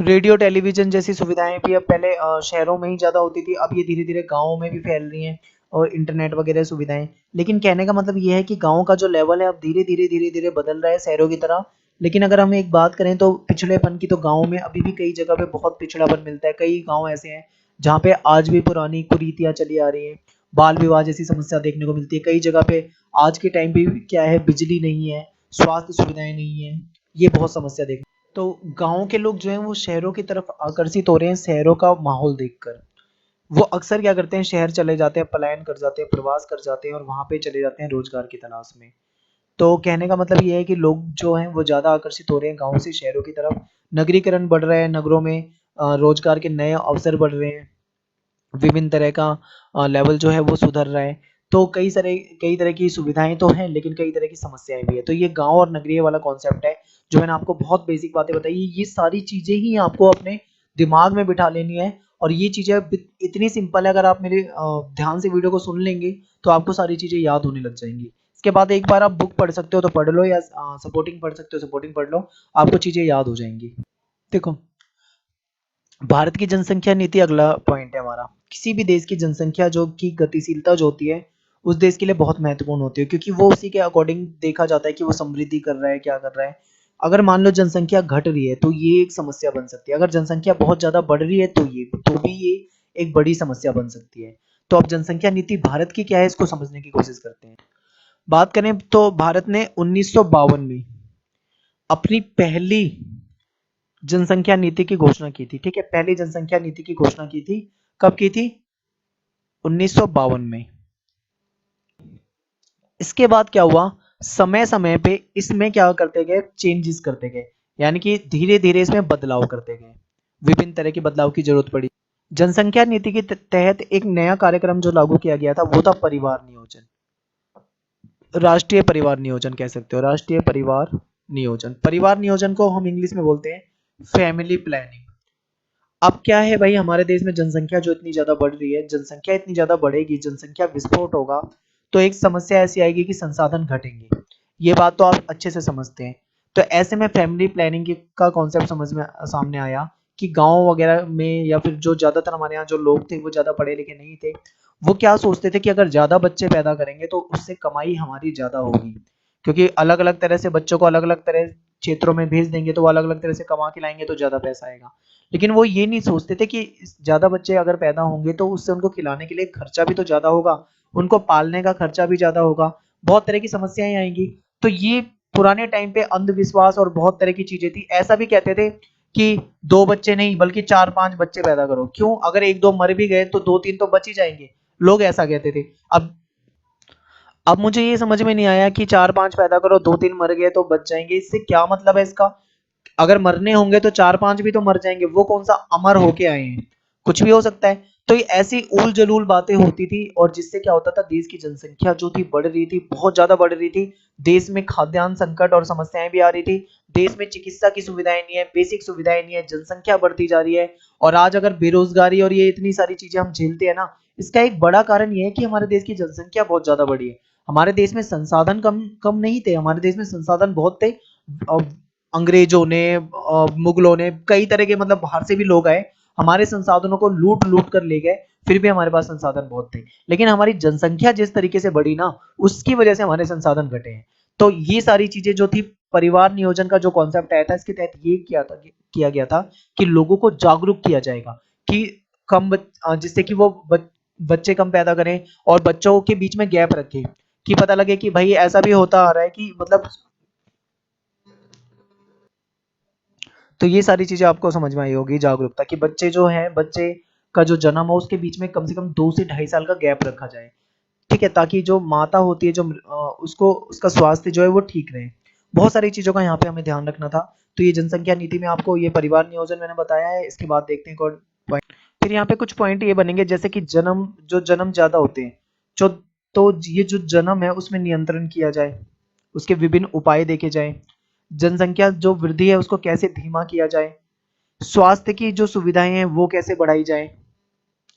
रेडियो, टेलीविजन जैसी सुविधाएं भी अब पहले शहरों में ही ज्यादा होती थी, अब ये धीरे धीरे गाँवों में भी फैल रही हैं, और इंटरनेट वगैरह सुविधाएं। लेकिन कहने का मतलब ये है कि गाँव का जो लेवल है अब धीरे धीरे बदल रहा है शहरों की तरह। लेकिन अगर हम एक बात करें तो पिछड़ेपन की, तो गाँव में अभी भी कई जगह पे बहुत पिछड़ापन मिलता है। कई गाँव ऐसे हैं जहाँ पे आज भी पुरानी कुरीतियां चली आ रही हैं, बाल विवाह जैसी समस्या देखने को मिलती है। कई जगह पे आज के टाइम पे क्या है, बिजली नहीं है, स्वास्थ्य सुविधाएं नहीं है, ये बहुत समस्या देख। तो गांव के लोग जो हैं वो शहरों की तरफ आकर्षित हो रहे हैं शहरों का माहौल देखकर। वो अक्सर क्या करते हैं, शहर चले जाते हैं, पलायन कर जाते हैं, प्रवास कर जाते हैं और वहां पे चले जाते हैं रोजगार की तलाश में। तो कहने का मतलब ये है कि लोग जो हैं वो ज्यादा आकर्षित हो रहे हैं गांव से शहरों की तरफ। नगरीकरण बढ़ रहा है, नगरों में रोजगार के नए अवसर बढ़ रहे हैं, विभिन्न तरह का लेवल जो है वो सुधर रहा है। तो कई तरह की सुविधाएं तो हैं, लेकिन कई तरह की समस्याएं भी है। तो ये गांव और नगरीय वाला कॉन्सेप्ट है जो मैंने आपको बहुत बेसिक बातें बताई, ये सारी चीजें ही आपको अपने दिमाग में बिठा लेनी है। और ये चीजें इतनी सिंपल है, अगर आप मेरे ध्यान से वीडियो को सुन लेंगे तो आपको सारी चीजें याद होने लग जाएंगी। इसके बाद एक बार आप बुक पढ़ सकते हो तो पढ़ लो, या सपोर्टिंग पढ़ सकते हो, सपोर्टिंग पढ़ लो, आपको चीजें याद हो जाएंगी। देखो, भारत की जनसंख्या नीति अगला पॉइंट है हमारा। किसी भी देश की जनसंख्या जो की गतिशीलता जो होती है उस देश के लिए बहुत महत्वपूर्ण होती है, क्योंकि वो उसी के अकॉर्डिंग देखा जाता है कि वो समृद्धि कर रहा है, क्या कर रहा है। अगर मान लो जनसंख्या घट रही है तो ये एक समस्या बन सकती है, अगर जनसंख्या बहुत ज्यादा बढ़ रही है तो भी ये एक बड़ी समस्या बन सकती है। तो अब जनसंख्या नीति भारत की क्या है, इसको समझने की कोशिश करते हैं। बात करें तो भारत ने 1952 में अपनी पहली जनसंख्या नीति की घोषणा की थी। ठीक है, पहली जनसंख्या नीति की घोषणा की थी, कब की थी, 1952 में। इसके बाद क्या हुआ, समय समय पे इसमें क्या करते गए, चेंजेस करते गए, यानी कि धीरे धीरे इसमें बदलाव करते गए, विभिन्न तरह के बदलाव की जरूरत पड़ी। जनसंख्या नीति के तहत एक नया कार्यक्रम जो लागू किया गया था वो था परिवार नियोजन, राष्ट्रीय परिवार नियोजन कह सकते हो, राष्ट्रीय परिवार नियोजन। परिवार नियोजन को हम इंग्लिश में बोलते हैं फैमिली प्लानिंग। अब क्या है भाई, हमारे देश में जनसंख्या जो इतनी ज्यादा बढ़ रही है, जनसंख्या इतनी ज्यादा बढ़ेगी, जनसंख्या विस्फोट होगा, तो एक समस्या ऐसी आएगी कि संसाधन घटेंगे। ये बात तो आप अच्छे से समझते हैं। तो ऐसे में फैमिली प्लानिंग का कॉन्सेप्ट समझ में सामने आया कि गांव वगैरह में, या फिर जो ज्यादातर हमारे यहाँ जो लोग थे वो ज्यादा पढ़े लिखे नहीं थे, वो क्या सोचते थे कि अगर ज्यादा बच्चे पैदा करेंगे तो उससे कमाई हमारी ज्यादा होगी, क्योंकि अलग अलग तरह से बच्चों को अलग अलग तरह क्षेत्रों में भेज देंगे तो वो अलग अलग तरह से कमा के लाएंगे तो ज्यादा पैसा आएगा। लेकिन वो ये नहीं सोचते थे कि ज्यादा बच्चे अगर पैदा होंगे तो उससे उनको खिलाने के लिए खर्चा भी तो ज्यादा होगा, उनको पालने का खर्चा भी ज्यादा होगा, बहुत तरह की समस्याएं आएंगी। तो ये पुराने टाइम पे अंधविश्वास और बहुत तरह की चीजें थी। ऐसा भी कहते थे कि 2 बच्चे नहीं बल्कि 4-5 बच्चे पैदा करो। क्यों? अगर 1-2 मर भी गए तो 2-3 तो बच ही जाएंगे। लोग ऐसा कहते थे। अब मुझे ये समझ में नहीं आया कि 4-5 पैदा करो, 2-3 मर गए तो बच जाएंगे, इससे क्या मतलब है इसका? अगर मरने होंगे तो 4-5 भी तो मर जाएंगे, वो कौन सा अमर होके आए हैं? कुछ भी हो सकता है। तो ये ऐसी उल जलूल बातें होती थी, और जिससे क्या होता था, देश की जनसंख्या जो थी बढ़ रही थी, बहुत ज्यादा बढ़ रही थी। देश में खाद्यान्न संकट और समस्याएं भी आ रही थी। देश में चिकित्सा की सुविधाएं नहीं है, बेसिक सुविधाएं नहीं है, जनसंख्या बढ़ती जा रही है। और आज अगर बेरोजगारी और ये इतनी सारी चीजें हम झेलते हैं ना, इसका एक बड़ा कारण ये है कि हमारे देश की जनसंख्या बहुत ज्यादा बढ़ी है। हमारे देश में संसाधन कम कम नहीं थे, हमारे देश में संसाधन बहुत थे। अंग्रेजों ने, मुगलों ने, कई तरह के मतलब बाहर से भी लोग आए, हमारे संसाधनों को लूट लूट कर ले गए। फिर भी हमारे पास संसाधन बहुत थे, लेकिन हमारी जनसंख्या जिस तरीके से बढ़ी ना, उसकी वजह से हमारे संसाधन घटे हैं। तो ये सारी चीजें जो थी, परिवार नियोजन का जो कॉन्सेप्ट आया था, इसके तहत ये किया गया था कि लोगों को जागरूक किया जाएगा कि जिससे कि वो बच्चे कम पैदा करें, और बच्चों के बीच में गैप रखें, कि पता लगे कि भाई ऐसा भी होता आ रहा है कि मतलब। तो ये सारी चीजें आपको समझ में आई होगी, जागरूकता कि बच्चे जो है, बच्चे का जो जन्म हो उसके बीच में कम से कम 2 से 2.5 साल का गैप रखा जाए। ठीक है, ताकि जो माता होती है, जो उसको उसका स्वास्थ्य जो है वो ठीक रहे। बहुत सारी चीजों का यहाँ पे हमें ध्यान रखना था। तो ये जनसंख्या नीति में आपको ये परिवार नियोजन मैंने बताया है। इसके बाद देखते हैं कौन पॉइंट। फिर यहाँ पे कुछ पॉइंट ये बनेंगे, जैसे कि जन्म ज्यादा होते हैं, जो तो ये जो जन्म है उसमें नियंत्रण किया जाए, उसके विभिन्न उपाय देखे जाए। जनसंख्या जो वृद्धि है उसको कैसे धीमा किया जाए, स्वास्थ्य की जो सुविधाएं हैं वो कैसे बढ़ाई जाए,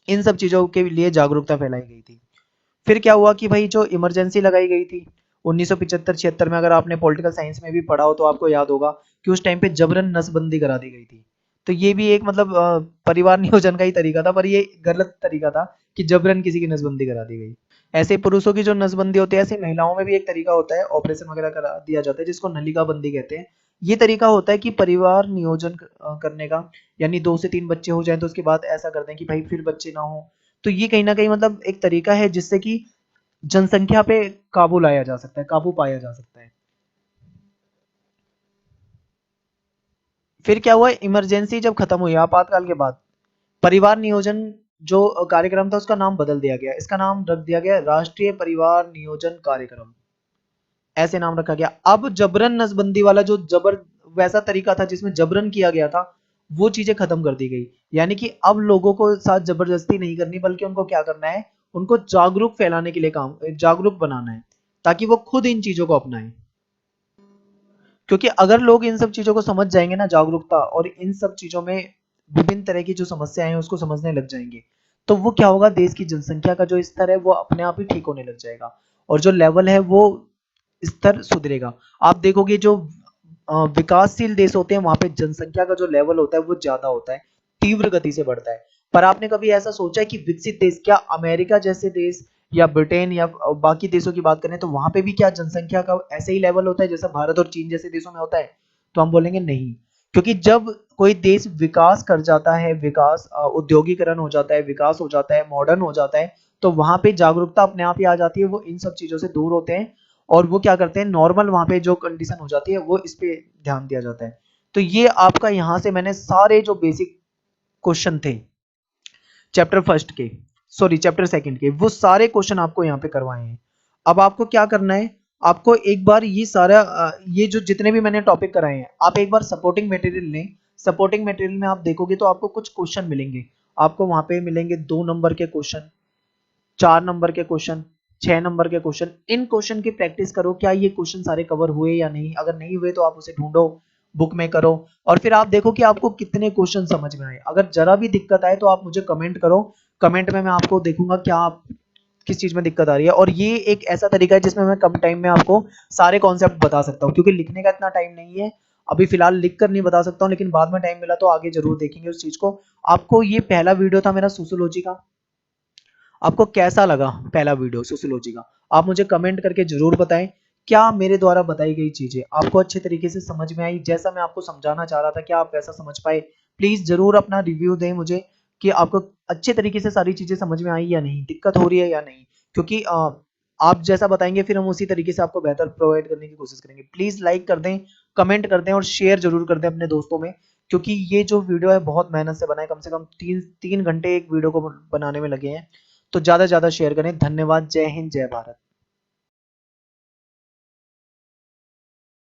इन सब चीजों के लिए जागरूकता फैलाई गई थी। फिर क्या हुआ कि भाई जो इमरजेंसी लगाई गई थी 1975-76 में, अगर आपने पॉलिटिकल साइंस में भी पढ़ा हो तो आपको याद होगा कि उस टाइम पे जबरन नसबंदी करा दी गई थी। तो ये भी एक मतलब परिवार नियोजन का ही तरीका था, पर ये गलत तरीका था कि जबरन किसी की नसबंदी करा दी गई। ऐसे पुरुषों की जो नसबंदी होती है, ऐसे महिलाओं में भी एक तरीका होता है, ऑपरेशन वगैरह करा दिया जाता है, जिसको नलिका बंदी कहते हैं। ये तरीका होता है कि परिवार नियोजन करने का, यानी 2 से 3 बच्चे हो जाएं तो उसके बाद ऐसा कर दें कि भाई फिर बच्चे ना हो। तो ये कहीं ना कहीं मतलब एक तरीका है जिससे कि जनसंख्या पे काबू लाया जा सकता है, काबू पाया जा सकता है। फिर क्या हुआ, इमरजेंसी जब खत्म हुई आपातकाल के बाद, परिवार नियोजन जो कार्यक्रम था उसका नाम बदल दिया गया। इसका नाम रख दिया गया राष्ट्रीय परिवार नियोजन कार्यक्रम, ऐसे नाम रखा गया। अब जबरन नसबंदी वाला जो जबर वैसा तरीका था जिसमें जबरन किया गया था, वो चीजें खत्म कर दी गई। यानी कि अब लोगों को साथ जबरदस्ती नहीं करनी, बल्कि उनको क्या करना है, उनको जागरूक फैलाने के लिए काम, जागरूक बनाना है, ताकि वो खुद इन चीजों को अपनाएं। क्योंकि अगर लोग इन सब चीजों को समझ जाएंगे ना, जागरूकता और इन सब चीजों में विभिन्न तरह की जो समस्याएं हैं उसको समझने लग जाएंगे, तो वो क्या होगा, देश की जनसंख्या का जो स्तर है वो अपने आप ही ठीक होने लग जाएगा, और जो लेवल है वो स्तर सुधरेगा। आप देखोगे जो विकासशील देश होते हैं वहां पे जनसंख्या का जो लेवल होता है वो ज्यादा होता है, तीव्र गति से बढ़ता है। पर आपने कभी ऐसा सोचा है कि विकसित देश, क्या अमेरिका जैसे देश या ब्रिटेन या बाकी देशों की बात करें तो वहां पे भी क्या जनसंख्या का ऐसे ही लेवल होता है जैसा भारत और चीन जैसे देशों में होता है? तो हम बोलेंगे नहीं। क्योंकि जब कोई देश विकास कर जाता है, विकास औद्योगिकरण हो जाता है, विकास हो जाता है, मॉडर्न हो जाता है, तो वहां पे जागरूकता अपने आप ही आ जाती है, वो इन सब चीजों से दूर होते हैं, और वो क्या करते हैं, नॉर्मल वहां पे जो कंडीशन हो जाती है वो इस पे ध्यान दिया जाता है। तो ये आपका यहाँ से मैंने सारे जो बेसिक क्वेश्चन थे चैप्टर फर्स्ट के, सॉरी चैप्टर सेकंड के, वो सारे क्वेश्चन आपको यहाँ पे करवाए हैं। अब आपको क्या करना है, आपको एक बार ये सारा ये जो जितने भी मैंने टॉपिक कराए हैं, आप एक बार सपोर्टिंग मटेरियल लें। सपोर्टिंग मटेरियल में आप देखोगे तो आपको कुछ क्वेश्चन मिलेंगे। आपको वहां पे मिलेंगे 2 नंबर के क्वेश्चन, 4 नंबर के क्वेश्चन, 6 नंबर के क्वेश्चन। इन क्वेश्चन की प्रैक्टिस करो, क्या ये क्वेश्चन सारे कवर हुए या नहीं। अगर नहीं हुए तो आप उसे ढूंढो, बुक में करो, और फिर आप देखो कि आपको कितने क्वेश्चन समझ में आए। अगर जरा भी दिक्कत आए तो आप मुझे कमेंट करो, कमेंट में मैं आपको देखूंगा क्या आप किस चीज में दिक्कत आ रही है। और ये एक ऐसा तरीका है जिसमें मैं कम टाइम में आपको सारे कॉन्सेप्ट बता सकता हूँ, क्योंकि लिखने का इतना टाइम नहीं है। अभी फिलहाल लिख कर नहीं बता सकता हूँ, लेकिन बाद में टाइम मिला तो आगे जरूर देखेंगे उस चीज को। आपको ये पहला वीडियो था मेरा सोशियोलॉजी का, आपको कैसा लगा पहला वीडियो सोशियोलॉजी का? आप मुझे कमेंट करके जरूर बताएं। क्या मेरे द्वारा बताई गई चीजें आपको अच्छे तरीके से समझ में आई, जैसा मैं आपको समझाना चाह रहा था, क्या आप वैसा समझ पाए? प्लीज जरूर अपना रिव्यू दें मुझे कि आपको अच्छे तरीके से सारी चीजें समझ में आई या नहीं, दिक्कत हो रही है या नहीं। क्योंकि आप जैसा बताएंगे फिर हम उसी तरीके से आपको बेहतर प्रोवाइड करने की कोशिश करेंगे। प्लीज़ लाइक कर दें, कमेंट कर दें और शेयर ज़रूर कर दें अपने दोस्तों में, क्योंकि ये जो वीडियो है बहुत मेहनत से बना है, कम से कम 3 घंटे एक वीडियो को बनाने में लगे हैं। तो ज़्यादा से ज़्यादा शेयर करें। धन्यवाद। जय हिंद, जय भारत।